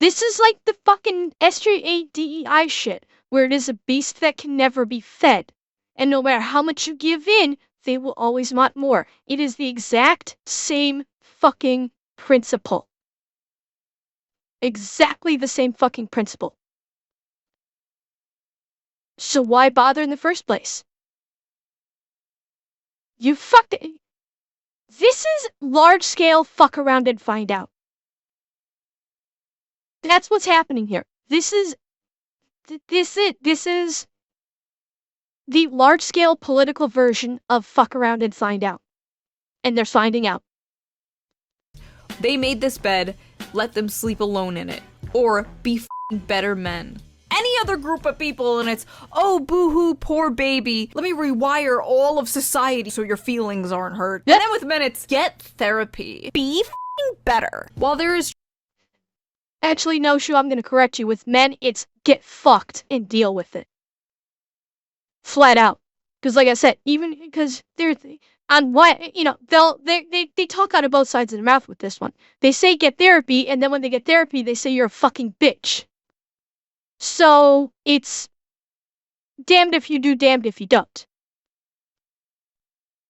This is like the fucking SJADEI shit, where it is a beast that can never be fed. And no matter how much you give in, they will always want more. It is the exact same fucking principle. Exactly the same fucking principle. So why bother in the first place? You fucked it. This is large scale fuck around and find out. That's what's happening here. This is the large scale political version of fuck around and find out. And they're finding out. They made this bed, let them sleep alone in it. Or be f***ing better men. Any other group of people and it's, oh, boo-hoo, poor baby. Let me rewire all of society so your feelings aren't hurt. And then with men, it's get therapy. Be f***ing better. While there is... Actually, no, Shu, I'm gonna correct you. With men, it's get fucked and deal with it. Flat out. Because like I said, even because they're... On what, they talk out of both sides of their mouth with this one. They say get therapy, and then when they get therapy, they say you're a fucking bitch. So, it's damned if you do, damned if you don't.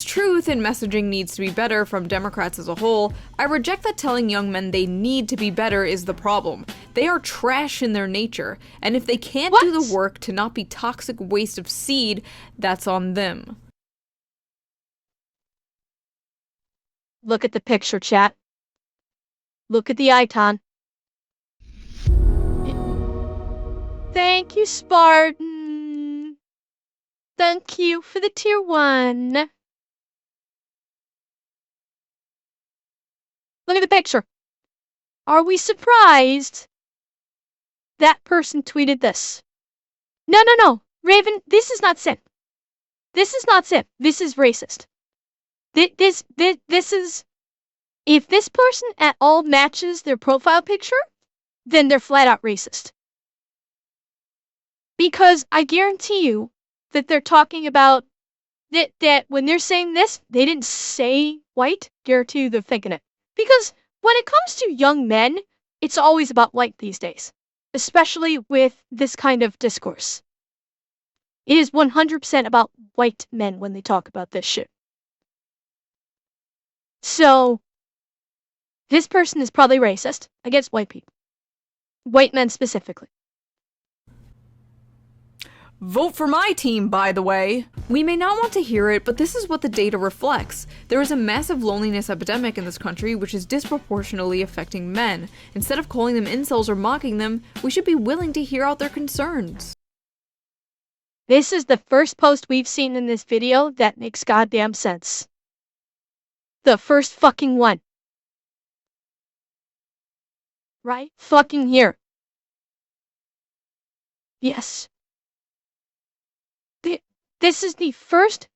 Truth and messaging needs to be better from Democrats as a whole. I reject that telling young men they need to be better is the problem. They are trash in their nature, and if they can't do the work to not be toxic waste of seed, that's on them. Look at the picture, chat. Look at the icon. Thank you, Spartan. Thank you for the tier 1. Look at the picture. Are we surprised that person tweeted this? No. Raven, this is not simp. This is not simp. This is racist. This is... If this person at all matches their profile picture, then they're flat out racist. Because I guarantee you that they're talking about that when they're saying this, they didn't say white. Guarantee you they're thinking it. Because when it comes to young men, it's always about white these days. Especially with this kind of discourse. It is 100% about white men when they talk about this shit. So, this person is probably racist against white people. White men specifically. Vote for my team, by the way. We may not want to hear it, but this is what the data reflects. There is a massive loneliness epidemic in this country, which is disproportionately affecting men. Instead of calling them incels or mocking them, we should be willing to hear out their concerns. This is the first post we've seen in this video that makes goddamn sense. The first fucking one. Right fucking here. Yes. This is the first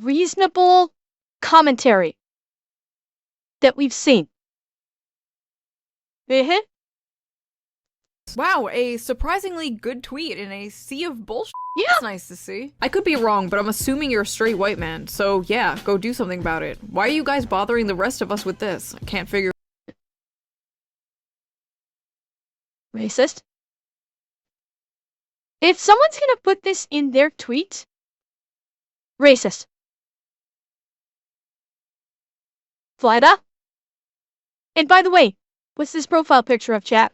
reasonable commentary that we've seen. Wow, a surprisingly good tweet in a sea of bullshit. Yeah. That's nice to see. I could be wrong, but I'm assuming you're a straight white man, so yeah, go do something about it. Why are you guys bothering the rest of us with this? I can't figure. Racist. If someone's gonna put this in their tweet, racist. Flida? And by the way, what's this profile picture of, chat?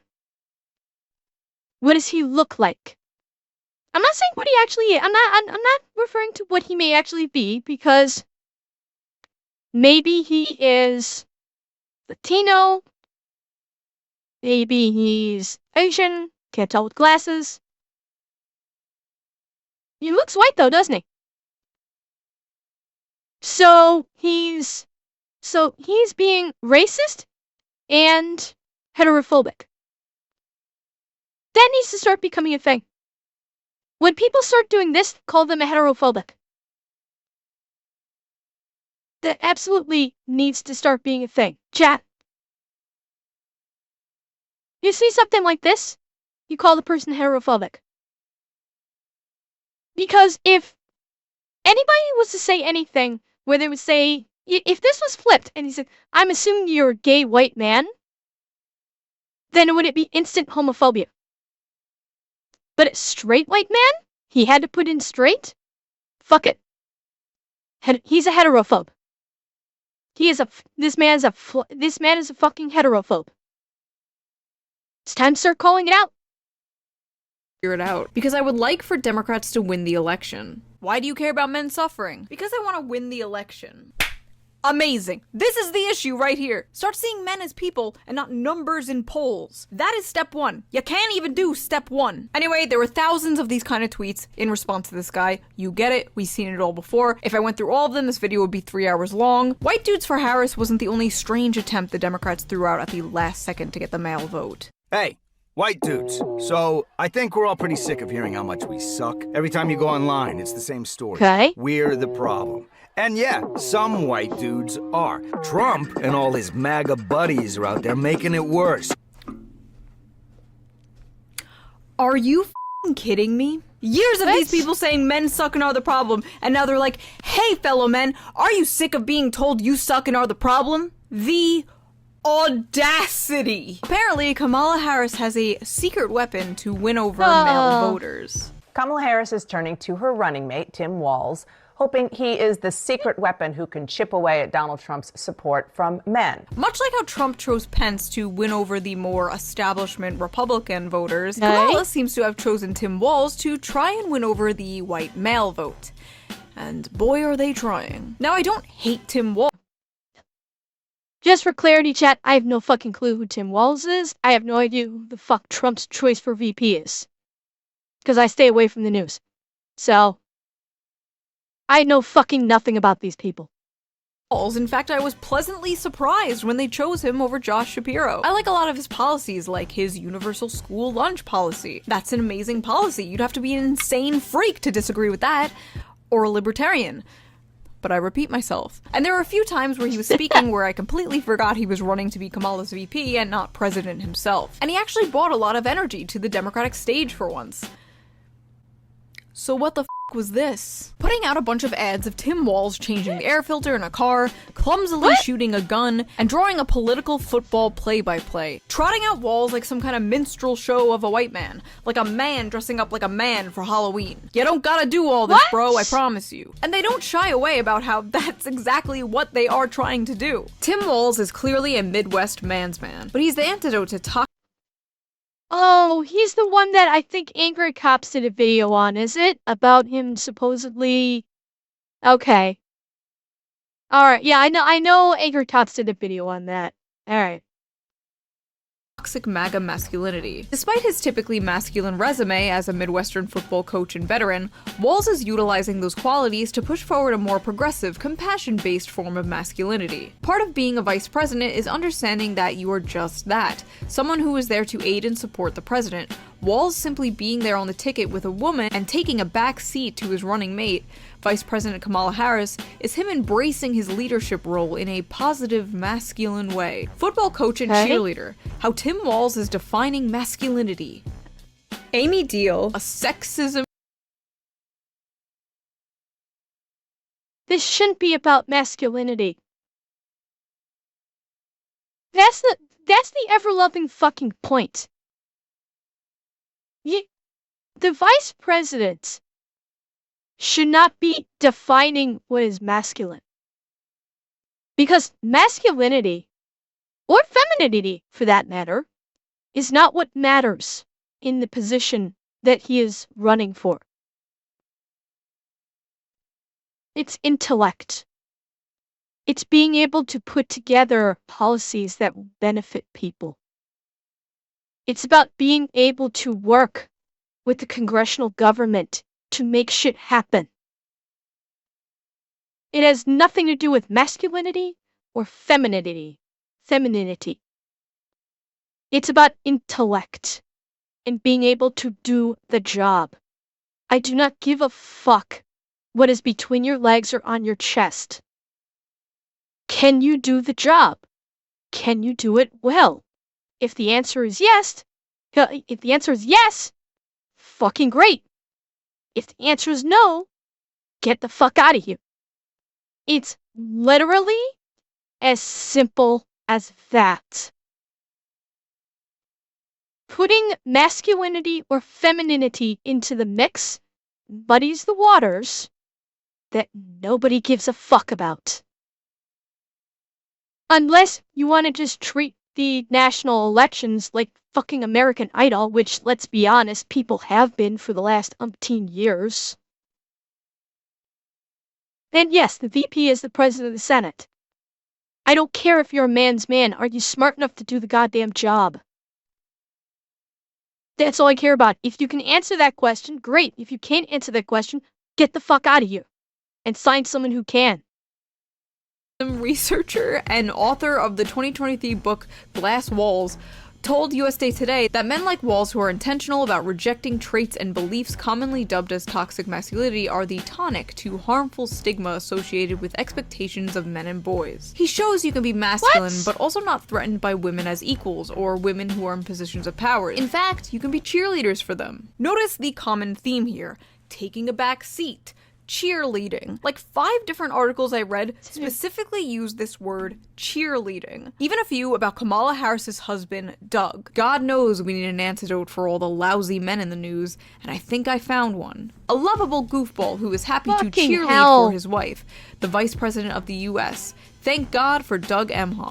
What does he look like? I'm not saying what he actually is. I'm not referring to what he may actually be, because maybe he is Latino, maybe he's Asian, can't tell with glasses. He looks white though, doesn't he? So he's being racist and heterophobic. That needs to start becoming a thing. When people start doing this, call them a heterophobic. That absolutely needs to start being a thing. Chat. You see something like this, you call the person heterophobic. Because if anybody was to say anything where they would say, if this was flipped and he said, I'm assuming you're a gay white man, then would it be instant homophobia? But a straight white man? He had to put in straight? Fuck it. He's a heterophobe. This man is a fucking heterophobe. It's time to start calling it out. Figure it out. Because I would like for Democrats to win the election. Why do you care about men suffering? Because I want to win the election. Amazing. This is the issue right here. Start seeing men as people and not numbers in polls. That is step one. You can't even do step one. Anyway, there were thousands of these kind of tweets in response to this guy. You get it. We've seen it all before. If I went through all of them, this video would be 3 hours long. White dudes for Harris wasn't the only strange attempt the Democrats threw out at the last second to get the male vote. Hey, white dudes. So, I think we're all pretty sick of hearing how much we suck. Every time you go online, it's the same story. Okay. We're the problem. And yeah, some white dudes are. Trump and all his MAGA buddies are out there making it worse. Are you f***ing kidding me? Years of these people saying men suck and are the problem, and now they're like, hey fellow men, are you sick of being told you suck and are the problem? The audacity! Apparently, Kamala Harris has a secret weapon to win over male voters. Kamala Harris is turning to her running mate, Tim Walz, hoping he is the secret weapon who can chip away at Donald Trump's support from men. Much like how Trump chose Pence to win over the more establishment Republican voters, Kamala seems to have chosen Tim Walz to try and win over the white male vote. And boy are they trying. Now I don't hate Tim Walz. Just for clarity, chat, I have no fucking clue who Tim Walz is. I have no idea who the fuck Trump's choice for VP is. Because I stay away from the news. So, I know fucking nothing about these people. In fact, I was pleasantly surprised when they chose him over Josh Shapiro. I like a lot of his policies, like his universal school lunch policy. That's an amazing policy. You'd have to be an insane freak to disagree with that. Or a libertarian. But I repeat myself. And there were a few times where he was speaking where I completely forgot he was running to be Kamala's VP and not president himself. And he actually brought a lot of energy to the Democratic stage for once. So what the f was this? Putting out a bunch of ads of Tim Walz changing the air filter in a car, clumsily shooting a gun, and drawing a political football play-by-play. Trotting out Walz like some kind of minstrel show of a white man. Like a man dressing up like a man for Halloween. You don't gotta do all this, bro, I promise you. And they don't shy away about how that's exactly what they are trying to do. Tim Walz is clearly a Midwest man's man, but he's the antidote to toxic. Oh, he's the one that I think Angry Cops did a video on, is it? About him supposedly... Okay. Alright, yeah, I know Angry Cops did a video on that. Alright. toxic MAGA masculinity. Despite his typically masculine resume as a Midwestern football coach and veteran, Walz is utilizing those qualities to push forward a more progressive, compassion-based form of masculinity. Part of being a vice president is understanding that you are just that, someone who is there to aid and support the president. Walz simply being there on the ticket with a woman and taking a back seat to his running mate, Vice President Kamala Harris, is him embracing his leadership role in a positive, masculine way. Football coach and cheerleader, how Tim Walz is defining masculinity. Amy Deal, a sexism. This shouldn't be about masculinity. That's the ever-loving fucking point. The vice president should not be defining what is masculine. Because masculinity, or femininity for that matter, is not what matters in the position that he is running for. It's intellect. It's being able to put together policies that will benefit people. It's about being able to work with the congressional government to make shit happen. It has nothing to do with masculinity or femininity. It's about intellect and being able to do the job. I do not give a fuck what is between your legs or on your chest. Can you do the job? Can you do it well? If the answer is yes, fucking great. If the answer is no, get the fuck out of here. It's literally as simple as that. Putting masculinity or femininity into the mix muddies the waters that nobody gives a fuck about. Unless you want to just treat the national elections like fucking American Idol, which, let's be honest, people have been for the last umpteen years. And yes, the VP is the president of the Senate. I don't care if you're a man's man. Are you smart enough to do the goddamn job? That's all I care about. If you can answer that question, great. If you can't answer that question, get the fuck out of here. And find someone who can. Researcher and author of the 2023 book Glass Walls told USA Today that men like Walz who are intentional about rejecting traits and beliefs commonly dubbed as toxic masculinity are the tonic to harmful stigma associated with expectations of men and boys. He shows you can be masculine but also not threatened by women as equals or women who are in positions of power. In fact, you can be cheerleaders for them. Notice the common theme here: taking a back seat, cheerleading. Like 5 different articles I read specifically use this word cheerleading. Even a few about Kamala Harris's husband, Doug. God knows we need an antidote for all the lousy men in the news, and I think I found one. A lovable goofball who is happy to cheerlead for his wife, the Vice President of the US. Thank God for Doug Emhoff.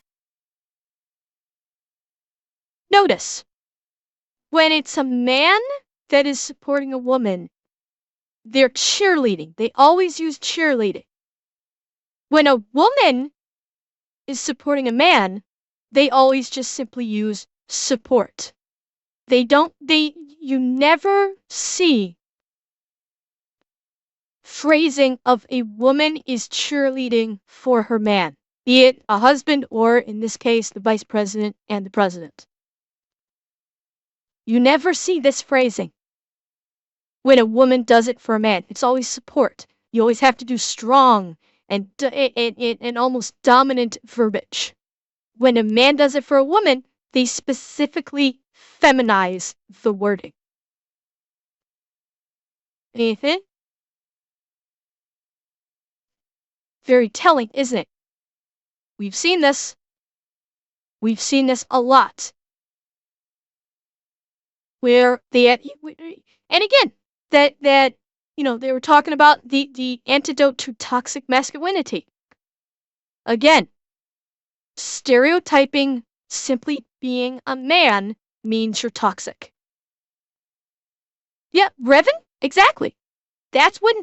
Notice, when it's a man that is supporting a woman, they're cheerleading. They always use cheerleading. When a woman is supporting a man, they always just simply use support. You never see phrasing of a woman is cheerleading for her man, be it a husband or, in this case, the vice president and the president. You never see this phrasing. When a woman does it for a man, it's always support. You always have to do strong and almost dominant verbiage. When a man does it for a woman, they specifically feminize the wording. Anything? Very telling, isn't it? We've seen this. We've seen this a lot. Where and again, that they were talking about the antidote to toxic masculinity. Again, stereotyping simply being a man means you're toxic. Yeah, Revan, exactly. That's what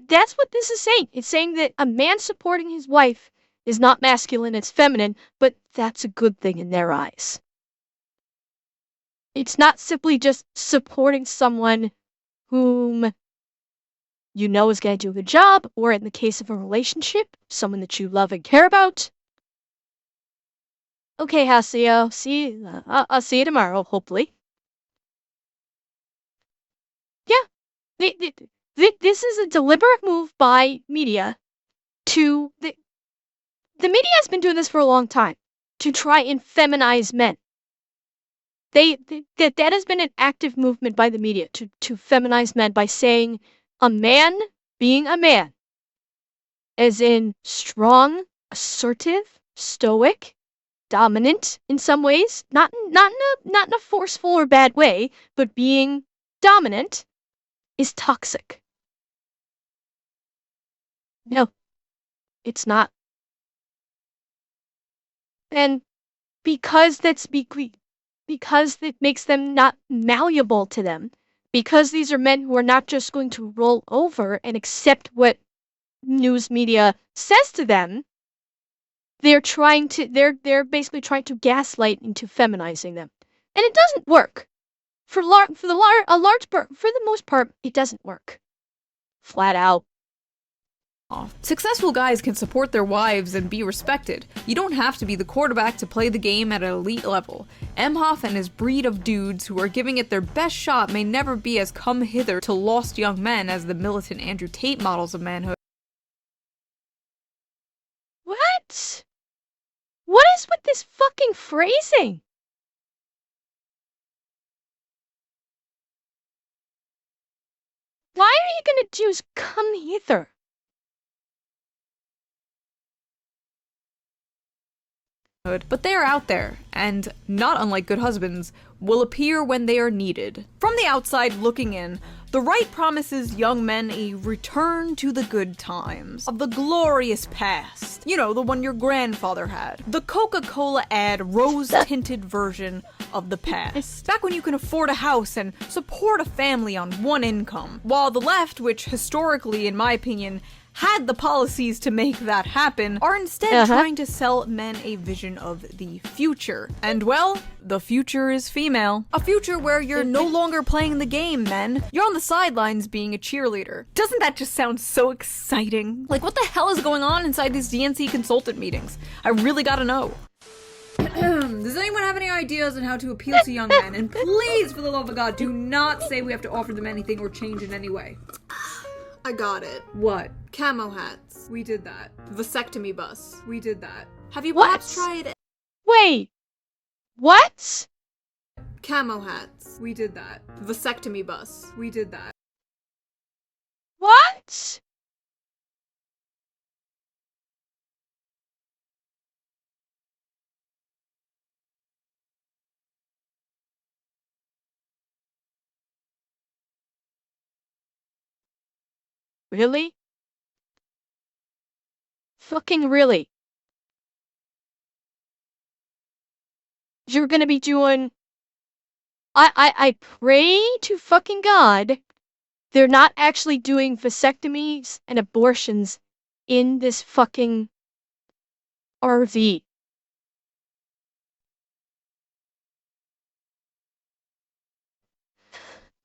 this is saying. It's saying that a man supporting his wife is not masculine, it's feminine, but that's a good thing in their eyes. It's not simply just supporting someone whom you know is going to do a good job, or in the case of a relationship, someone that you love and care about. Okay, Hasio, I'll see you tomorrow, hopefully. Yeah, this is a deliberate move by media to... The media has been doing this for a long time, to try and feminize men. That has been an active movement by the media to feminize men by saying a man being a man, as in strong, assertive, stoic, dominant in some ways, not in a forceful or bad way, but being dominant is toxic. No, it's not. And because that makes them not malleable to them, because these are men who are not just going to roll over and accept what news media says to them, they're basically trying to gaslight into feminizing them. And it doesn't work. For the most part, it doesn't work. Flat out. Successful guys can support their wives and be respected. You don't have to be the quarterback to play the game at an elite level. Emhoff and his breed of dudes who are giving it their best shot may never be as come hither to lost young men as the militant Andrew Tate models of manhood. What? What is with this fucking phrasing? Why are you gonna choose come hither? But they are out there, and, not unlike good husbands, will appear when they are needed. From the outside looking in, the right promises young men a return to the good times, of the glorious past. You know, the one your grandfather had. The Coca-Cola ad rose-tinted version of the past. Back when you can afford a house and support a family on one income. While the left, which historically, in my opinion, had the policies to make that happen, are instead trying to sell men a vision of the future. And well, the future is female. A future where you're no longer playing the game, men. You're on the sidelines being a cheerleader. Doesn't that just sound so exciting? Like, what the hell is going on inside these DNC consultant meetings? I really gotta know. Does anyone have any ideas on how to appeal to young men? And please, for the love of God, do not say we have to offer them anything or change in any way. I got it. What? Camo hats. We did that. Vasectomy bus. We did that. Have you perhaps tried... Wait. What? Camo hats. We did that. Vasectomy bus. We did that. What? Really? Fucking really? You're gonna be doing... I pray to fucking God they're not actually doing vasectomies and abortions in this fucking RV.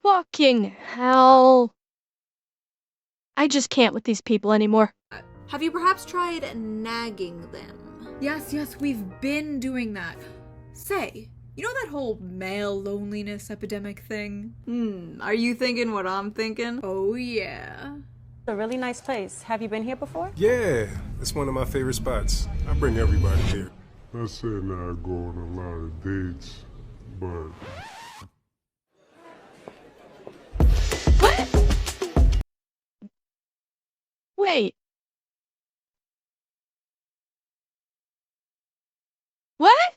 Fucking hell. I just can't with these people anymore. Have you perhaps tried nagging them? Yes, we've been doing that. Say, you know that whole male loneliness epidemic thing? Are you thinking what I'm thinking? Oh yeah. A really nice place. Have you been here before? Yeah, it's one of my favorite spots. I bring everybody here. I said not go on a lot of dates, but... Wait. What?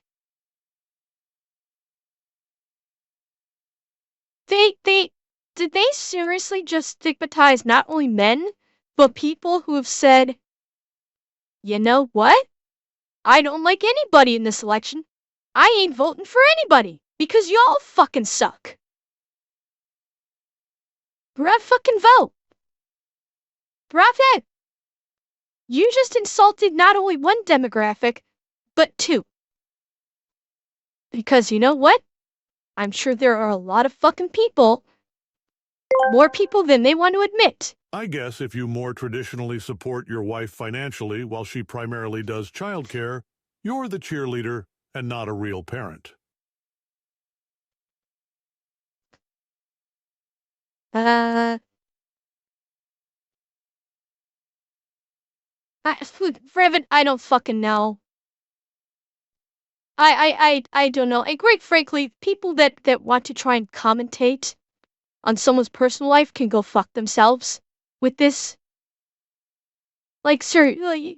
Did they seriously just stigmatize not only men, but people who have said, you know what? I don't like anybody in this election. I ain't voting for anybody because y'all fucking suck. Bruh, fucking vote. Bruh, you just insulted not only one demographic, but two. Because you know what? I'm sure there are a lot of fucking people, more people than they want to admit. I guess if you more traditionally support your wife financially while she primarily does childcare, you're the cheerleader and not a real parent. Freven, I don't fucking know. I don't know. And quite frankly, people that want to try and commentate on someone's personal life can go fuck themselves with this. Like, sir, like,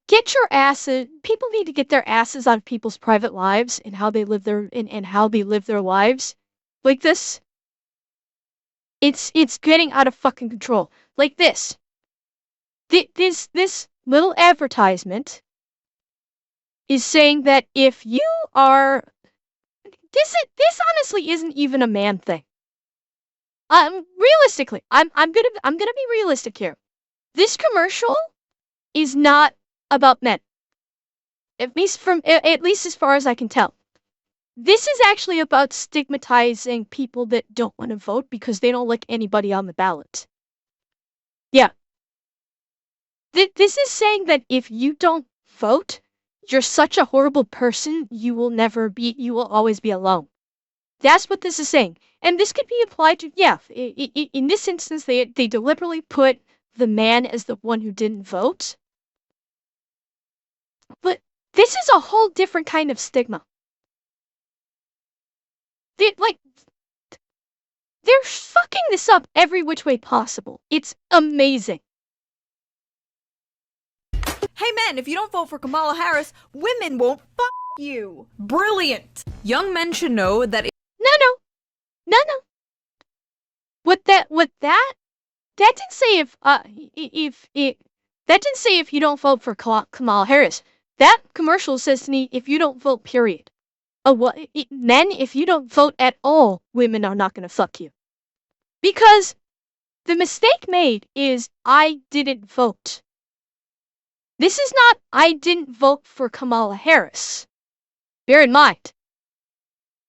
get your asses. People need to get their asses out of people's private lives and how they live their and how they live their lives. Like this. It's getting out of fucking control. Like this. This little advertisement is saying that if you are this honestly isn't even a man thing. Realistically, I'm gonna be realistic here. This commercial is not about men. At least as far as I can tell. This is actually about stigmatizing people that don't want to vote because they don't like anybody on the ballot. Yeah. This is saying that if you don't vote, you're such a horrible person, you will always be alone. That's what this is saying. And this could be applied to, yeah, in this instance, they deliberately put the man as the one who didn't vote. But this is a whole different kind of stigma. They're fucking this up every which way possible. It's amazing. Hey men, if you don't vote for Kamala Harris, women won't fuck you. Brilliant. Young men should know that No. That didn't say that didn't say if you don't vote for Kamala Harris. That commercial says to me if you don't vote, period. Men, if you don't vote at all, women are not gonna fuck you. Because the mistake made is I didn't vote. This is not I didn't vote for Kamala Harris. Bear in mind,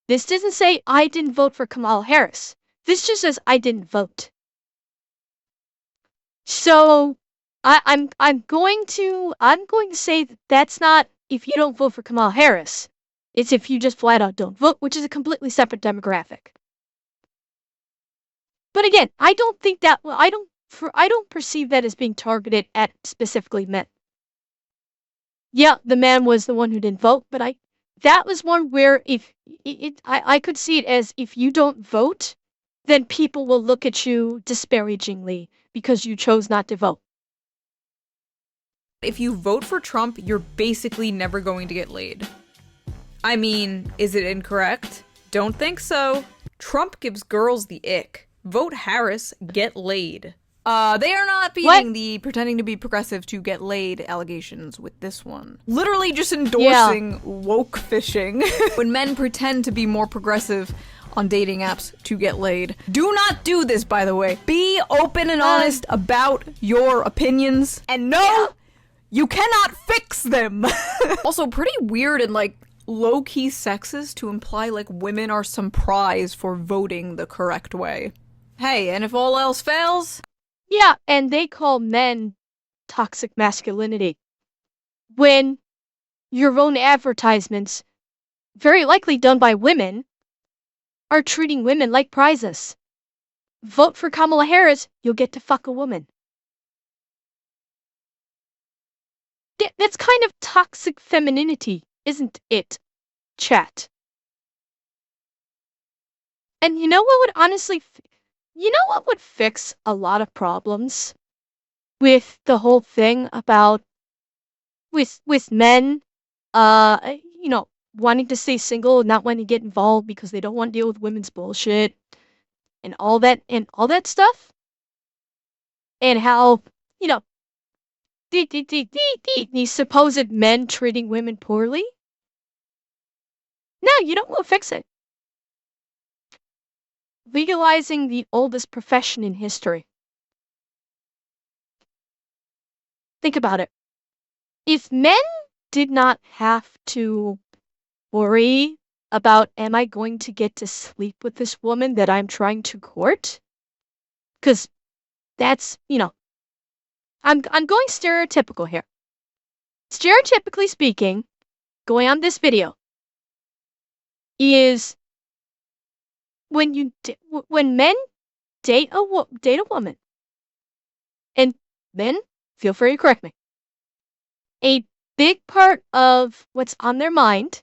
this doesn't say I didn't vote for Kamala Harris. This just says I didn't vote. So I'm going to say that that's not if you don't vote for Kamala Harris. It's if you just flat out don't vote, which is a completely separate demographic. But again, I don't perceive that as being targeted at specifically men. Yeah, the man was the one who didn't vote, but that was one where I could see it as if you don't vote, then people will look at you disparagingly because you chose not to vote. if you vote for Trump, you're basically never going to get laid. I mean, is it incorrect? Don't think so. Trump gives girls the ick. Vote Harris, get laid. They are not beating the pretending to be progressive to get laid allegations with this one. Literally just endorsing woke fishing. When men pretend to be more progressive on dating apps to get laid. Do not do this, by the way. Be open and honest about your opinions. And no, you cannot fix them. Also, pretty weird and like low-key sexist to imply like women are some prize for voting the correct way. Hey, and if all else fails? Yeah, and they call men toxic masculinity. When your own advertisements, very likely done by women, are treating women like prizes. Vote for Kamala Harris, you'll get to fuck a woman. That's kind of toxic femininity, isn't it, chat? And you know what would honestly... You know what would fix a lot of problems with the whole thing about with men, you know, wanting to stay single and not wanting to get involved because they don't want to deal with women's bullshit and all that stuff? And how, you know, these supposed men treating women poorly? No, you don't want to fix it. Legalizing the oldest profession in history. Think about it. If men did not have to worry about, am I going to get to sleep with this woman that I'm trying to court? Because that's, I'm going stereotypical here. Stereotypically speaking, going on this video is when men date a woman, and men, feel free to correct me, a big part of what's on their mind,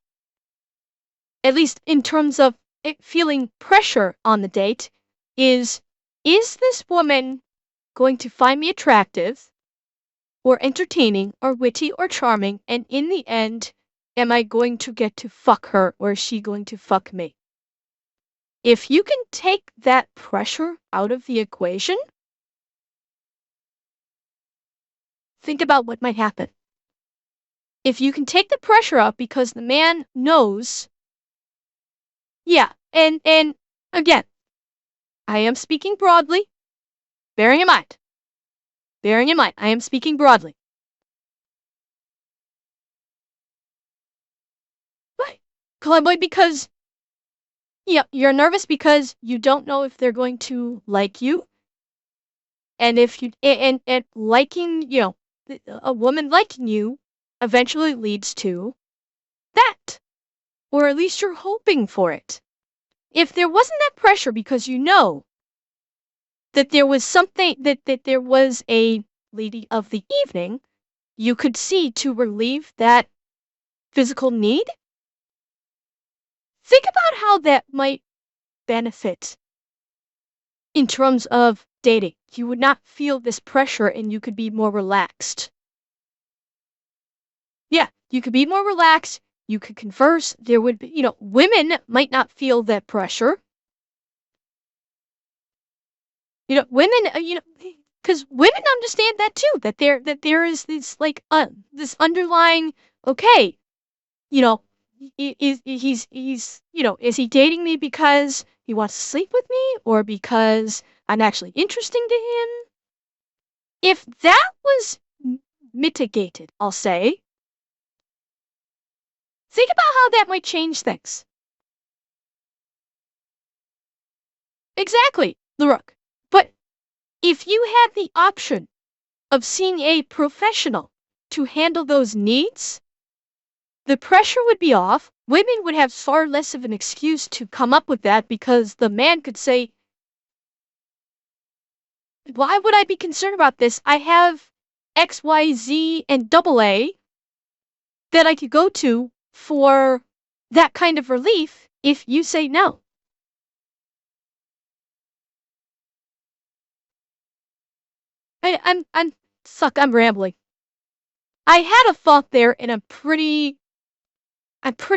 at least in terms of it feeling pressure on the date, is this woman going to find me attractive or entertaining or witty or charming, and in the end, am I going to get to fuck her or is she going to fuck me? If you can take that pressure out of the equation, think about what might happen. If you can take the pressure out because the man knows, yeah, and again, I am speaking broadly, bearing in mind, I am speaking broadly. But, because, yeah, you're nervous because you don't know if they're going to like you. And if you, and liking, a woman liking you eventually leads to that. Or at least you're hoping for it. If there wasn't that pressure because you know that there was something, that there was a lady of the evening you could see to relieve that physical need, think about how that might benefit in terms of dating. You would not feel this pressure and you could be more relaxed. Yeah, you could be more relaxed. You could converse. There would be, women might not feel that pressure. Women, because women understand that too, that there is this this underlying, okay, is he dating me because he wants to sleep with me or because I'm actually interesting to him? If that was mitigated, I'll say, think about how that might change things. Exactly, Larook. But if you had the option of seeing a professional to handle those needs, the pressure would be off. Women would have far less of an excuse to come up with that because the man could say, why would I be concerned about this? I have X, Y, Z, and AA that I could go to for that kind of relief if you say no. I'm rambling. I had a thought there and I'm pretty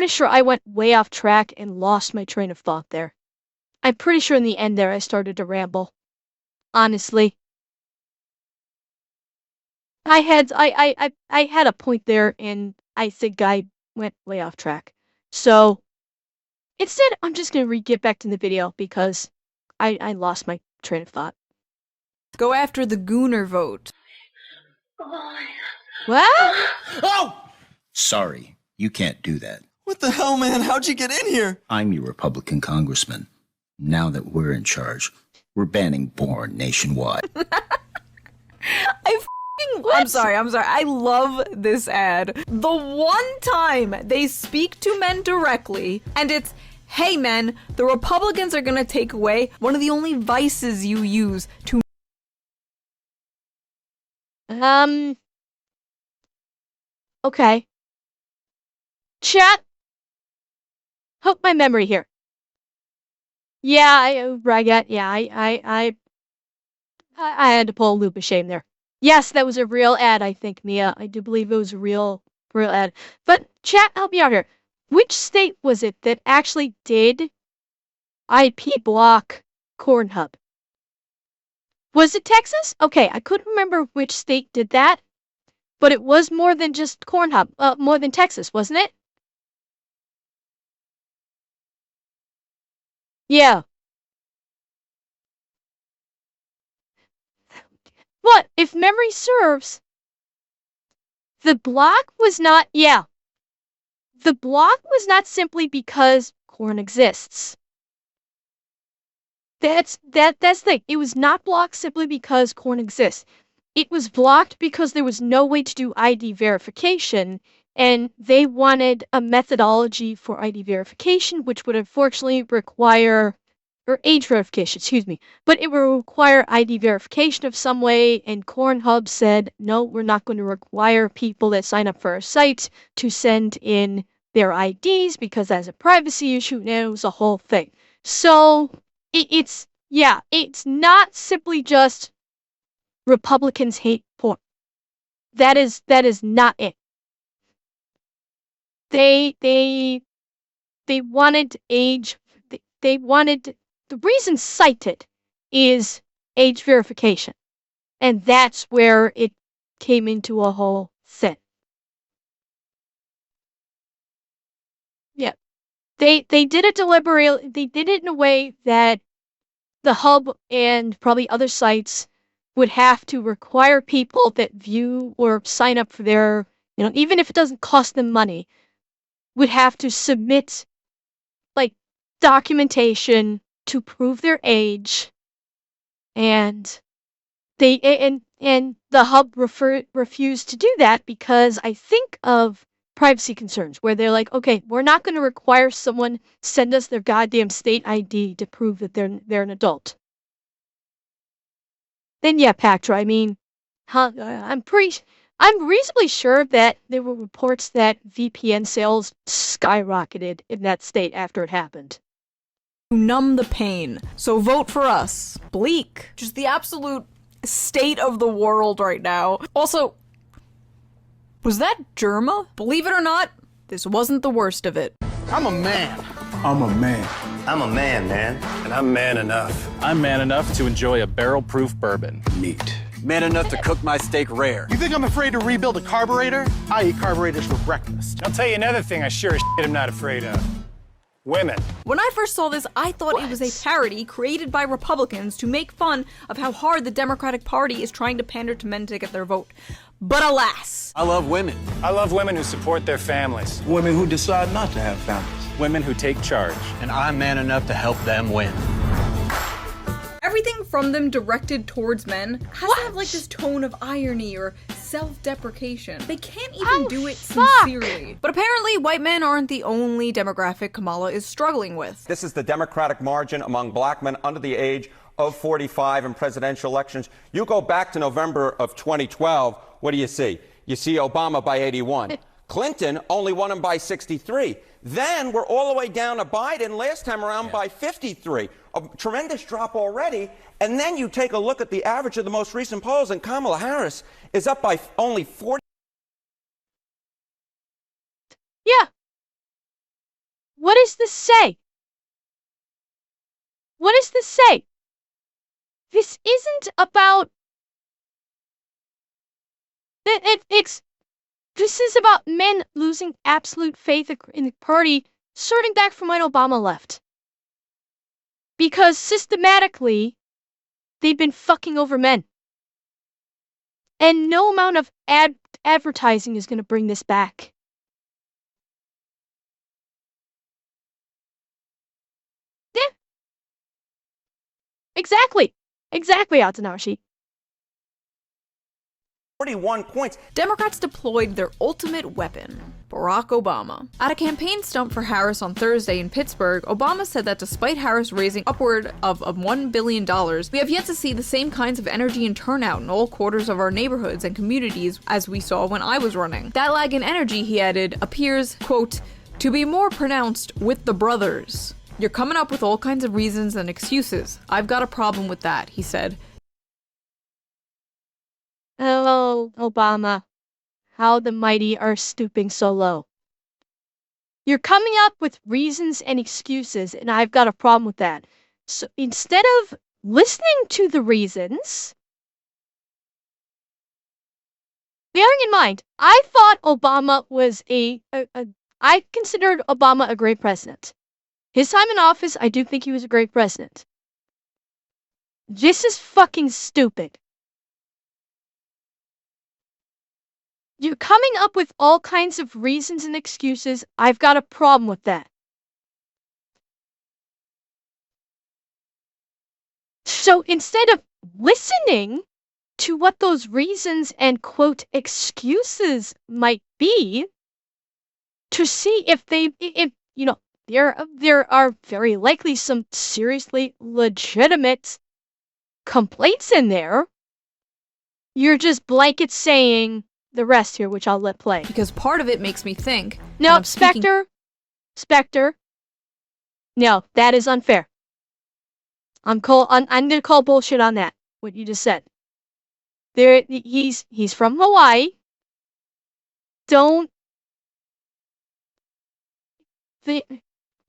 sure I went way off track and lost my train of thought there. I'm pretty sure in the end there I started to ramble. Honestly. I had a point there and I think I went way off track. So instead I'm just gonna get back to the video because I lost my train of thought. Go after the Gooner vote. What? Oh! Sorry, you can't do that. What the hell, man? How'd you get in here? I'm your Republican congressman. Now that we're in charge, we're banning porn nationwide. I'm sorry. I love this ad. The one time they speak to men directly, and it's, hey men, the Republicans are gonna take away one of the only vices you use to... Okay. Chat. Hook my memory here. Yeah, I had to pull a loop of shame there. Yes, that was a real ad, I think, Mia. I do believe it was a real ad. But chat, help me out here. Which state was it that actually did IP block Cornhub? Was it Texas? Okay, I couldn't remember which state did that, but it was more than just Cornhub, more than Texas, wasn't it? Yeah. But if memory serves, the block was not, the block was not simply because corn exists. That's the thing. It was not blocked simply because corn exists. It was blocked because there was no way to do ID verification, and they wanted a methodology for ID verification, which would unfortunately require, or age verification, excuse me, but it will require ID verification of some way, and Cornhub said, no, we're not going to require people that sign up for our site to send in their IDs because that's a privacy issue, and it was a whole thing. So, it's not simply just Republicans hate porn. That is not it. They wanted age. They wanted, the reason cited is age verification, and that's where it came into a whole thing. Yeah, they did it deliberately. They did it in a way that the hub and probably other sites would have to require people that view or sign up for their, even if it doesn't cost them money, would have to submit like documentation to prove their age, and the hub refused to do that because I think of privacy concerns, where they're like, okay, we're not going to require someone send us their goddamn state ID to prove that they're an adult. Then yeah, Pactra, I mean, I'm reasonably sure that there were reports that VPN sales skyrocketed in that state after it happened. Numb the pain. So vote for us. Bleak. Just the absolute state of the world right now. Also, was that Germa? Believe it or not, this wasn't the worst of it. I'm a man. I'm a man. I'm a man, man. And I'm man enough. I'm man enough to enjoy a barrel-proof bourbon. Neat. Man enough to cook my steak rare. You think I'm afraid to rebuild a carburetor? I eat carburetors for breakfast. I'll tell you another thing I sure as shit am not afraid of. Women. When I first saw this, I thought it was a parody created by Republicans to make fun of how hard the Democratic Party is trying to pander to men to get their vote. But alas. I love women. I love women who support their families. Women who decide not to have families. Women who take charge. And I'm man enough to help them win. Everything from them directed towards men has to have like this tone of irony or self-deprecation. They can't even do it sincerely. But apparently, white men aren't the only demographic Kamala is struggling with. This is the Democratic margin among black men under the age of 45 in presidential elections. You go back to November of 2012, what do you see? You see Obama by 81. Clinton only won him by 63. Then we're all the way down to Biden last time around by 53. A tremendous drop already. And then you take a look at the average of the most recent polls, and Kamala Harris is up by only 40. Yeah. What does this say? What does this say? This isn't about... This is about men losing absolute faith in the party, starting back from when Obama left. Because systematically, they've been fucking over men. And no amount of advertising is going to bring this back. Yeah. Exactly. Exactly, Atanashi. 41 points. Democrats deployed their ultimate weapon, Barack Obama. At a campaign stump for Harris on Thursday in Pittsburgh, Obama said that despite Harris raising upward of $1 billion, we have yet to see the same kinds of energy and turnout in all quarters of our neighborhoods and communities as we saw when I was running. That lag in energy, he added, appears, quote, to be more pronounced with the brothers. You're coming up with all kinds of reasons and excuses. I've got a problem with that, he said. Oh, Obama, how the mighty are stooping so low. You're coming up with reasons and excuses, and I've got a problem with that. So instead of listening to the reasons, bearing in mind, I thought Obama was I considered Obama a great president. His time in office, I do think he was a great president. This is fucking stupid. You're coming up with all kinds of reasons and excuses. I've got a problem with that. So instead of listening to what those reasons and quote excuses might be, to see if there are very likely some seriously legitimate complaints in there, you're just blanket saying the rest here, which I'll let play. Because part of it makes me think. No, Spectre. No, that is unfair. I'm gonna call bullshit on that. What you just said. He's from Hawaii. Barack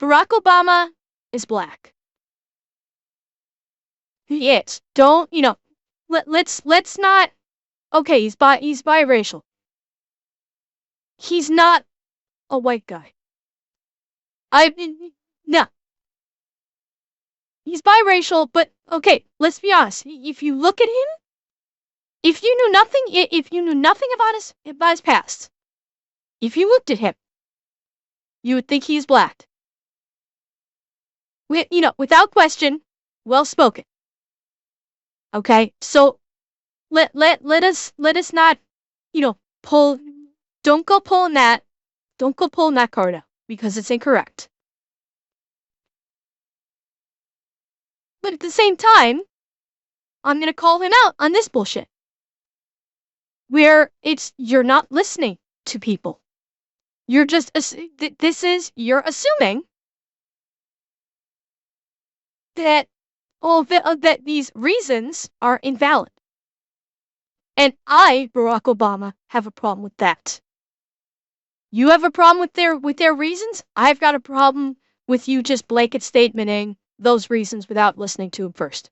Obama is black. He is. Let's not. Okay, he's biracial. He's not a white guy. No. He's biracial, but okay, let's be honest. If you look at him, if you knew nothing about his past, if you looked at him, you would think he's black. Without question, well spoken. Okay, so let us not, pull. Don't go pulling that card out because it's incorrect. But at the same time, I'm gonna call him out on this bullshit. Where you're not listening to people. You're just you're assuming that that these reasons are invalid. And I, Barack Obama, have a problem with that. You have a problem with their reasons? I've got a problem with you just blanket statementing those reasons without listening to them first.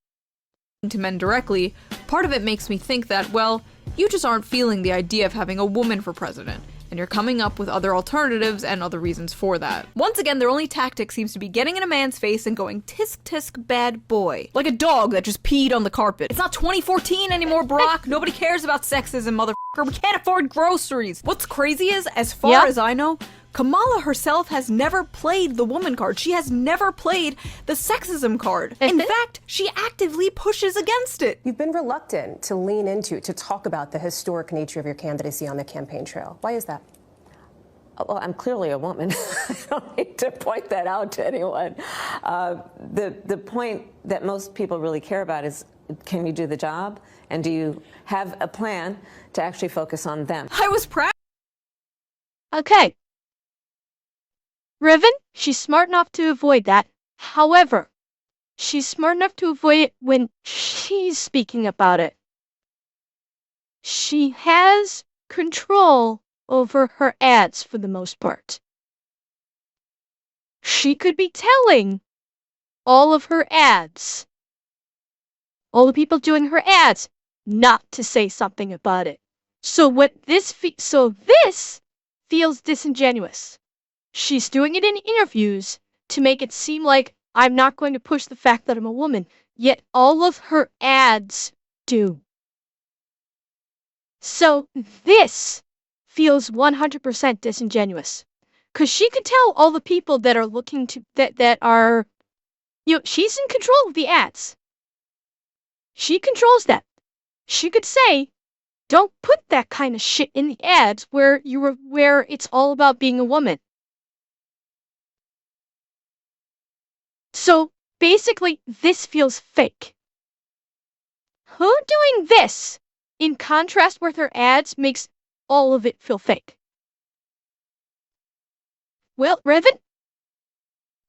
To men directly, part of it makes me think that, well, you just aren't feeling the idea of having a woman for president, and you're coming up with other alternatives and other reasons for that. Once again, their only tactic seems to be getting in a man's face and going, tisk tisk bad boy. Like a dog that just peed on the carpet. It's not 2014 anymore, Brock. Nobody cares about sexism, motherfucker. We can't afford groceries. What's crazy is, as far as I know, Kamala herself has never played the woman card. She has never played the sexism card. In fact, she actively pushes against it. You've been reluctant to lean into, to talk about the historic nature of your candidacy on the campaign trail. Why is that? Well, I'm clearly a woman. I don't need to point that out to anyone. The point that most people really care about is, can you do the job? And do you have a plan to actually focus on them? I was proud. Okay. Riven, she's smart enough to avoid that. However, she's smart enough to avoid it when she's speaking about it. She has control over her ads for the most part. She could be telling all of her ads, all the people doing her ads, not to say something about it. So this feels disingenuous. She's doing it in interviews to make it seem like I'm not going to push the fact that I'm a woman, yet all of her ads do. So this feels 100% disingenuous. Because she could tell all the people that are looking to, that are, she's in control of the ads. She controls that. She could say, don't put that kind of shit in the ads where it's all about being a woman. So basically, this feels fake. Her doing this, in contrast with her ads, makes all of it feel fake. Well, Revan,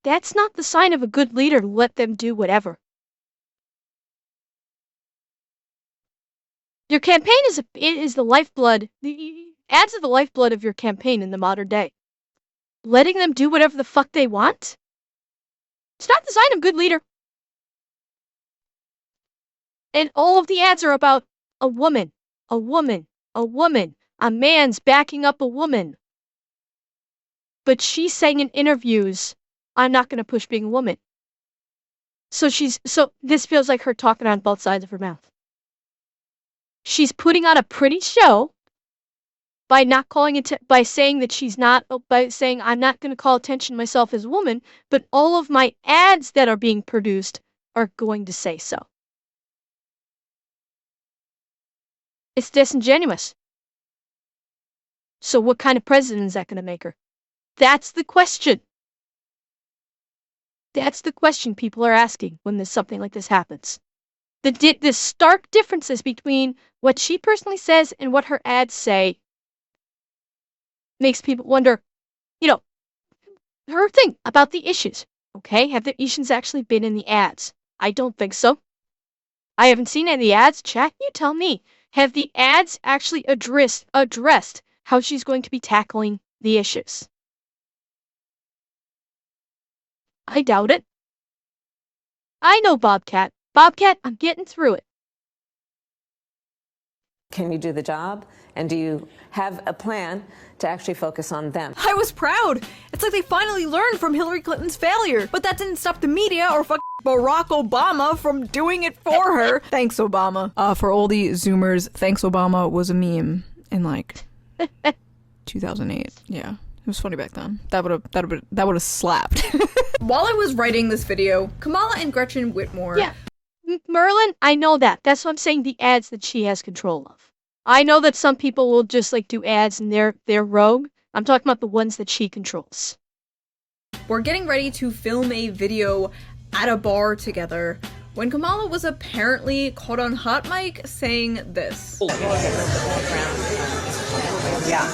that's not the sign of a good leader to let them do whatever. Your campaign is the lifeblood. The ads are the lifeblood of your campaign in the modern day. Letting them do whatever the fuck they want? It's not the sign of a good leader. And all of the ads are about a woman, a woman, a woman. A man's backing up a woman. But she's saying in interviews, I'm not going to push being a woman. So this feels like her talking on both sides of her mouth. She's putting on a pretty show by not calling it, by saying that by saying I'm not going to call attention to myself as a woman, but all of my ads that are being produced are going to say so. It's disingenuous. So what kind of president is that going to make her? That's the question. That's the question people are asking when something like this happens. The stark differences between what she personally says and what her ads say makes people wonder, her thing about the issues. Okay, have the issues actually been in the ads? I don't think so. I haven't seen any of the ads. Chat, you tell me. Have the ads actually addressed how she's going to be tackling the issues? I doubt it. I know Bobcat. Bobcat, I'm getting through it. Can you do the job? And do you have a plan to actually focus on them? I was proud. It's like they finally learned from Hillary Clinton's failure. But that didn't stop the media or Barack Obama from doing it for her. Thanks, Obama. For all the Zoomers, thanks, Obama was a meme in 2008. Yeah, it was funny back then. That would have slapped. While I was writing this video, Kamala and Gretchen Whitmer. Yeah, Merlin, I know that. That's what I'm saying. The ads that she has control of. I know that some people will just do ads and they're rogue. I'm talking about the ones that she controls. We're getting ready to film a video at a bar together when Kamala was apparently caught on hot mic saying this. Yeah.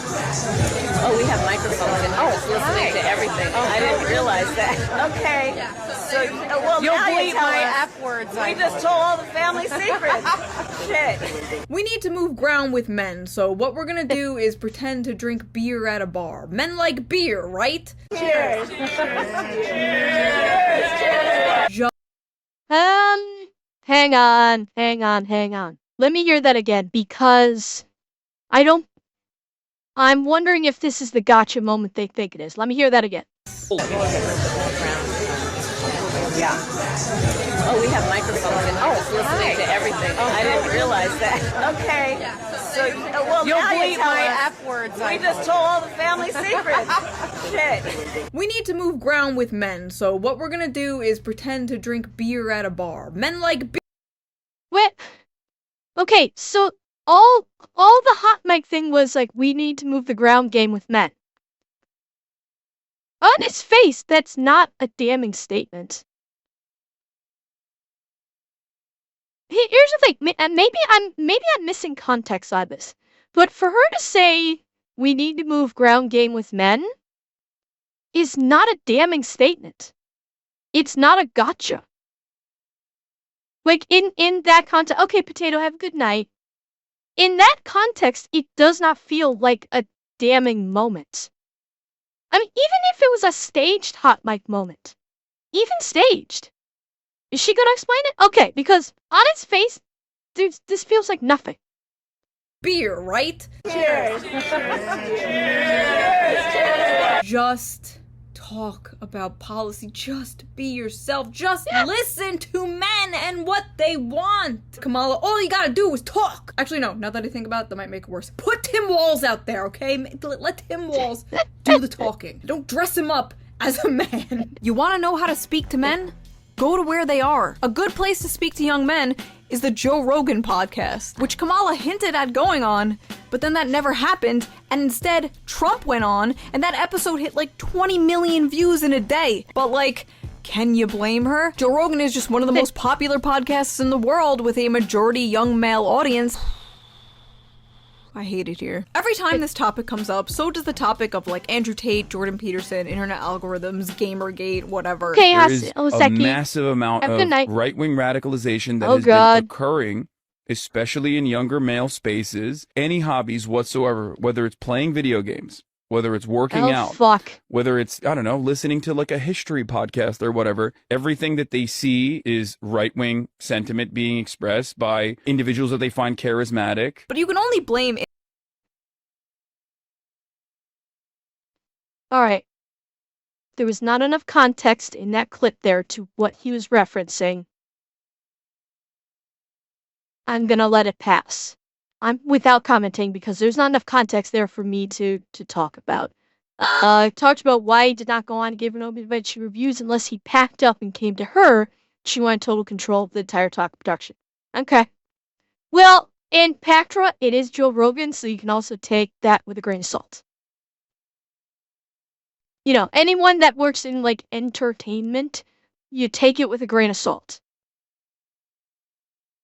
Oh, we have microphones and it's listening to everything. I didn't realize that. Okay. So, You'll now bleep you tell my us. F words. We just told all the family secrets. Shit. We need to move ground with men, so what we're gonna do is pretend to drink beer at a bar. Men like beer, right? Cheers. Hang on. Let me hear that again, because I'm wondering if this is the gotcha moment they think it is. Let me hear that again. Yeah. Oh, we have microphones and it's listening to everything. I didn't realize that. Okay. So, You'll now bleep you tell my us. F words. We just told all the family secrets. Shit. We need to move ground with men, so what we're gonna do is pretend to drink beer at a bar. Men like beer. What? Okay, so all the hot mic thing was we need to move the ground game with men. On its face, that's not a damning statement. Here's the thing, maybe I'm missing context on this, but for her to say we need to move ground game with men is not a damning statement. It's not a gotcha. In that context, okay, Potato, have a good night. In that context, it does not feel like a damning moment. I mean, even if it was a staged hot mic moment, even staged, is she gonna explain it? Okay, because on its face, this feels like nothing. Beer, right? Cheers. Just talk about policy. Just be yourself. Just listen to men and what they want. Kamala, all you gotta do is talk. Actually, no, now that I think about it, that might make it worse. Put Tim Walz out there, okay? Let Tim Walz do the talking. Don't dress him up as a man. You wanna know how to speak to men? Go to where they are. A good place to speak to young men is the Joe Rogan podcast, which Kamala hinted at going on, but then that never happened, and instead Trump went on, and that episode hit 20 million views in a day. But can you blame her? Joe Rogan is just one of the most popular podcasts in the world with a majority young male audience. I hate it here. Every time this topic comes up, so does the topic of Andrew Tate, Jordan Peterson, internet algorithms, Gamergate, whatever. Okay, There is a massive amount of right-wing radicalization that has been occurring, especially in younger male spaces. Any hobbies whatsoever, whether it's playing video games, whether it's working out, whether it's, I don't know, listening to a history podcast or whatever, everything that they see is right-wing sentiment being expressed by individuals that they find charismatic. But you can only blame it. All right. There was not enough context in that clip there to what he was referencing. I'm gonna let it pass. I'm without commenting because there's not enough context there for me to talk about. Talked about why he did not go on to give nobody reviews unless he packed up and came to her. She wanted total control of the entire talk production. Okay. Well, And Pactra, it is Joe Rogan, so you can also take that with a grain of salt. You know, anyone that works in, like, entertainment, you take it with a grain of salt.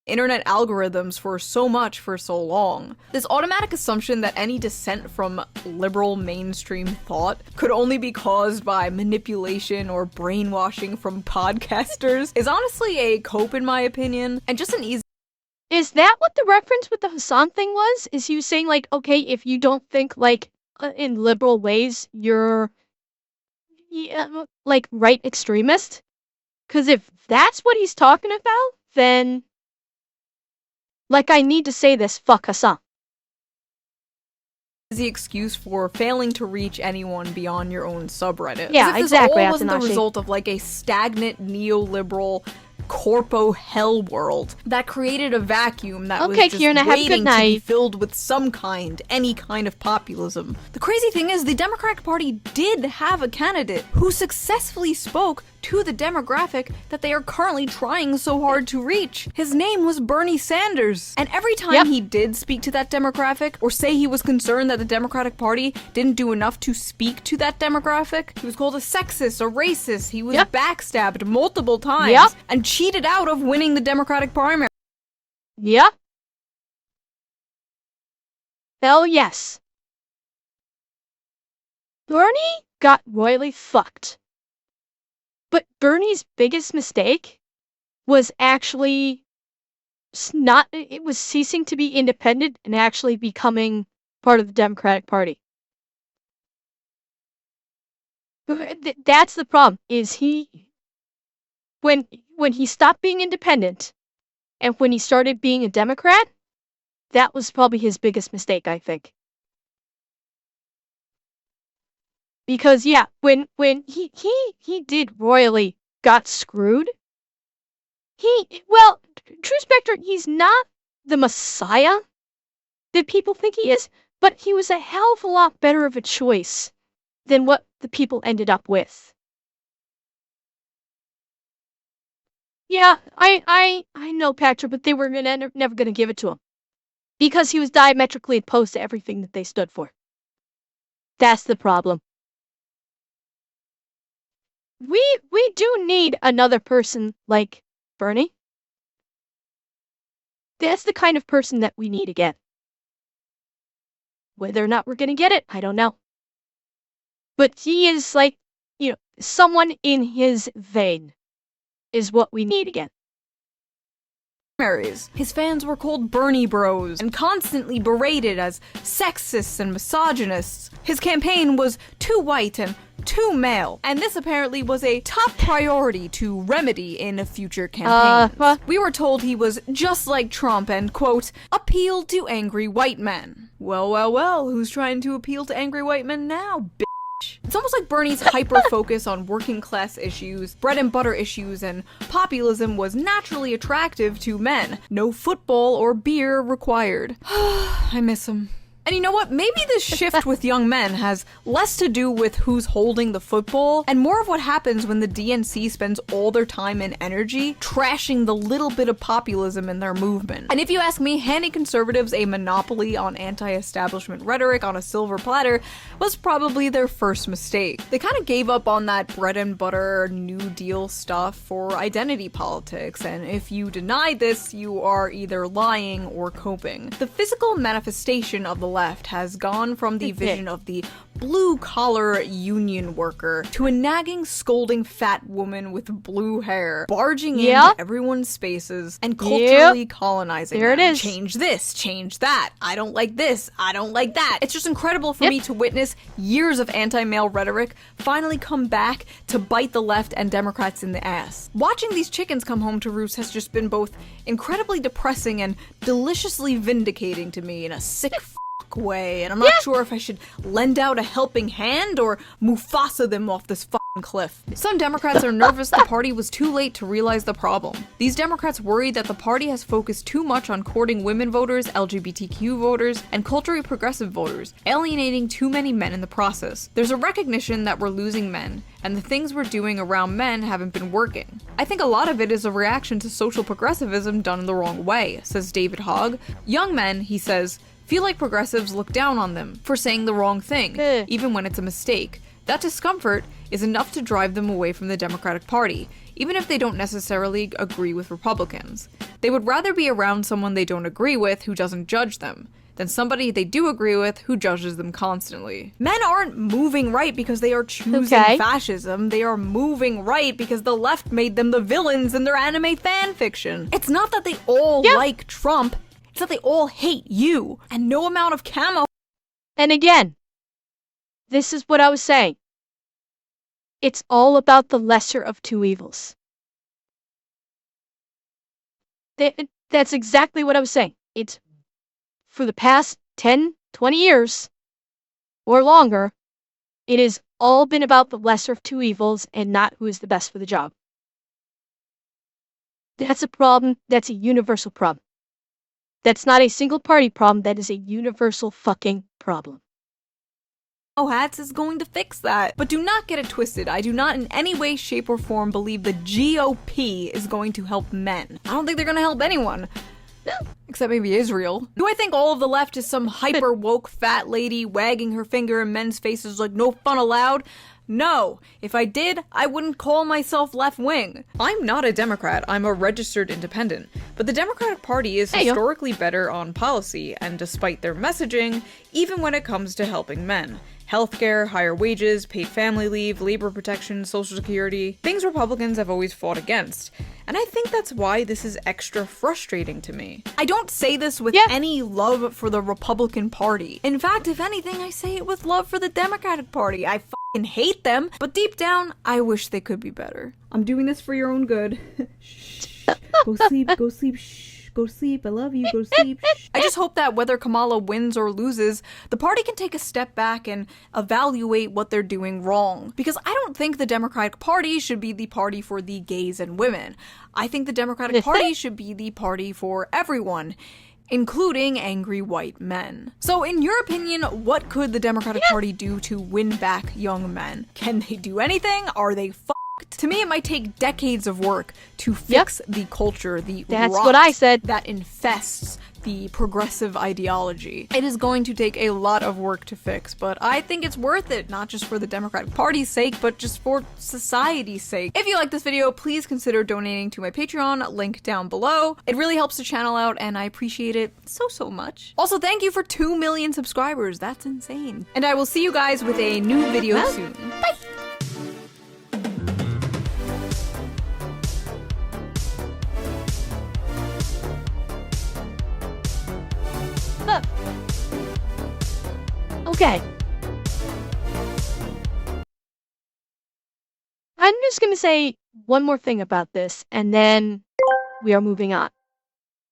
Internet algorithms for so much for so long. This automatic assumption that any dissent from liberal mainstream thought could only be caused by manipulation or brainwashing from podcasters is honestly a cope, in my opinion, and just an easy— Is that what the reference with the Hassan thing was? Is he saying, like, okay, if you don't think, like, in liberal ways, you're, like, right extremist? Because if that's what he's talking about, then, like, I need to say this, fuck Hassan. The excuse for failing to reach anyone beyond your own subreddit. Yeah, exactly. This all wasn't the result of, like, a stagnant neoliberal corpo hell world that created a vacuum that was just Kierna, waiting to be filled with any kind of populism. The crazy thing is, the Democratic Party did have a candidate who successfully spoke to the demographic that they are currently trying so hard to reach. His name was Bernie Sanders. And every time he did speak to that demographic, or say he was concerned that the Democratic Party didn't do enough to speak to that demographic, he was called a sexist, a racist, he was backstabbed multiple times, and cheated out of winning the Democratic primary. Yeah. Hell yes. Bernie got royally fucked. But Bernie's biggest mistake was actually it was ceasing to be independent and actually becoming part of the Democratic Party. That's the problem, is when he stopped being independent and when he started being a Democrat, that was probably his biggest mistake, I think. Because, yeah, when he did royally got screwed, True Spectre, he's not the messiah that people think he is, but he was a hell of a lot better of a choice than what the people ended up with. Yeah, I know, Patrick, but they were never gonna give it to him. Because he was diametrically opposed to everything that they stood for. That's the problem. We do need another person like Bernie. That's the kind of person that we need again. Whether or not we're gonna get it, I don't know. But he is like, someone in his vein is what we need again. His fans were called Bernie Bros and constantly berated as sexists and misogynists. His campaign was too white and too male, and this apparently was a top priority to remedy in future campaigns. We were told he was just like Trump and, quote, appeal to angry white men. Well, who's trying to appeal to angry white men now, bitch? It's almost like Bernie's hyper-focus on working-class issues, bread-and-butter issues, and populism was naturally attractive to men. No football or beer required. I miss him. And you know what? Maybe this shift with young men has less to do with who's holding the football and more of what happens when the DNC spends all their time and energy trashing the little bit of populism in their movement. And if you ask me, handing conservatives a monopoly on anti-establishment rhetoric on a silver platter was probably their first mistake. They kind of gave up on that bread and butter New Deal stuff for identity politics, and if you deny this, you are either lying or coping. The physical manifestation of the left has gone from the vision of the blue-collar union worker to a nagging, scolding fat woman with blue hair, barging into everyone's spaces and culturally colonizing them. There it is. Change this, change that, I don't like this, I don't like that. It's just incredible for me to witness years of anti-male rhetoric finally come back to bite the left and Democrats in the ass. Watching these chickens come home to roost has just been both incredibly depressing and deliciously vindicating to me in a sick way, and I'm not sure if I should lend out a helping hand or Mufasa them off this fucking cliff. Some Democrats are nervous the party was too late to realize the problem. These Democrats worry that the party has focused too much on courting women voters, LGBTQ voters, and culturally progressive voters, alienating too many men in the process. There's a recognition that we're losing men, and the things we're doing around men haven't been working. I think a lot of it is a reaction to social progressivism done the wrong way, says David Hogg. Young men, he says, feel like progressives look down on them for saying the wrong thing, even when it's a mistake. That discomfort is enough to drive them away from the Democratic Party, even if they don't necessarily agree with Republicans. They would rather be around someone they don't agree with who doesn't judge them, than somebody they do agree with who judges them constantly. Men aren't moving right because they are choosing fascism. They are moving right because the left made them the villains in their anime fan fiction. It's not that they all like Trump, it's that they all hate you, and no amount of camo. And again, this is what I was saying. It's all about the lesser of two evils. That's exactly what I was saying. It's for the past 10, 20 years or longer, it has all been about the lesser of two evils and not who is the best for the job. That's a problem. That's a universal problem. That's not a single party problem. That is a universal fucking problem. Hats is going to fix that. But do not get it twisted. I do not in any way, shape, or form believe the GOP is going to help men. I don't think they're going to help anyone. Except maybe Israel. Do I think all of the left is some hyper woke fat lady wagging her finger in men's faces like no fun allowed? No. If I did, I wouldn't call myself left-wing. I'm not a Democrat, I'm a registered independent. But the Democratic Party is historically better on policy, and despite their messaging, even when it comes to helping men. Healthcare, higher wages, paid family leave, labor protection, social security, things Republicans have always fought against. And I think that's why this is extra frustrating to me. I don't say this with any love for the Republican Party. In fact, if anything, I say it with love for the Democratic Party. I fucking hate them, but deep down, I wish they could be better. I'm doing this for your own good. Shh. Go sleep, shh. Go sleep, I love you, go sleep. I just hope that whether Kamala wins or loses, the party can take a step back and evaluate what they're doing wrong. Because I don't think the Democratic Party should be the party for the gays and women. I think the Democratic Party should be the party for everyone, including angry white men. So in your opinion, what could the Democratic Party do to win back young men? Can they do anything? Are they fucked? To me, it might take decades of work to fix the culture, the rot that infests the progressive ideology. It is going to take a lot of work to fix, but I think it's worth it, not just for the Democratic Party's sake, but just for society's sake. If you like this video, please consider donating to my Patreon, link down below. It really helps the channel out, and I appreciate it so much. Also, thank you for 2 million subscribers. That's insane. And I will see you guys with a new video soon. Bye! Okay. I'm just gonna say one more thing about this, and then we are moving on.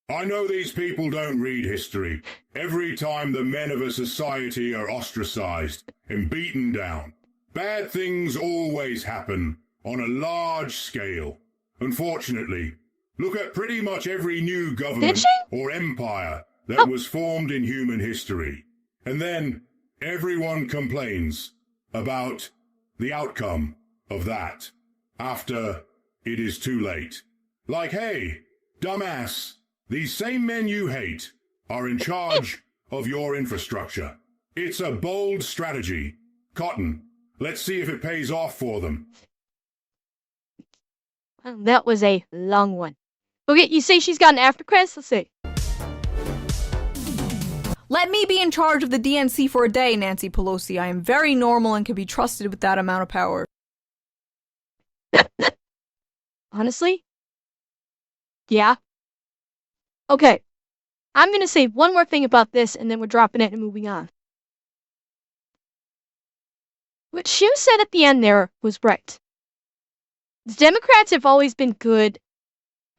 I know these people don't read history. Every time the men of a society are ostracized and beaten down, bad things always happen on a large scale. Unfortunately, look at pretty much every new government or empire that was formed in human history. And then everyone complains about the outcome of that after it is too late. Like, hey, dumbass, these same men you hate are in charge of your infrastructure. It's a bold strategy. Cotton, let's see if it pays off for them. Well, that was a long one. Okay, you say she's got an after credits? Let's see. Let me be in charge of the DNC for a day, Nancy Pelosi. I am very normal and can be trusted with that amount of power. Honestly? Yeah. Okay. I'm gonna say one more thing about this, and then we're dropping it and moving on. What Shu said at the end there was right. The Democrats have always been good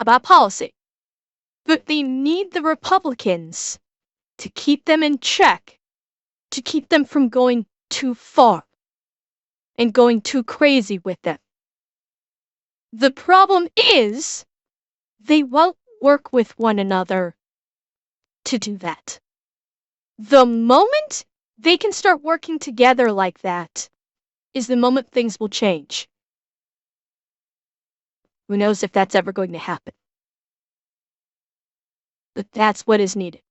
about policy, but they need the Republicans to keep them in check to keep them from going too far and going too crazy with them. The problem is they won't work with one another to do that. The moment they can start working together like that is the moment things will change. Who knows if that's ever going to happen? But that's what is needed.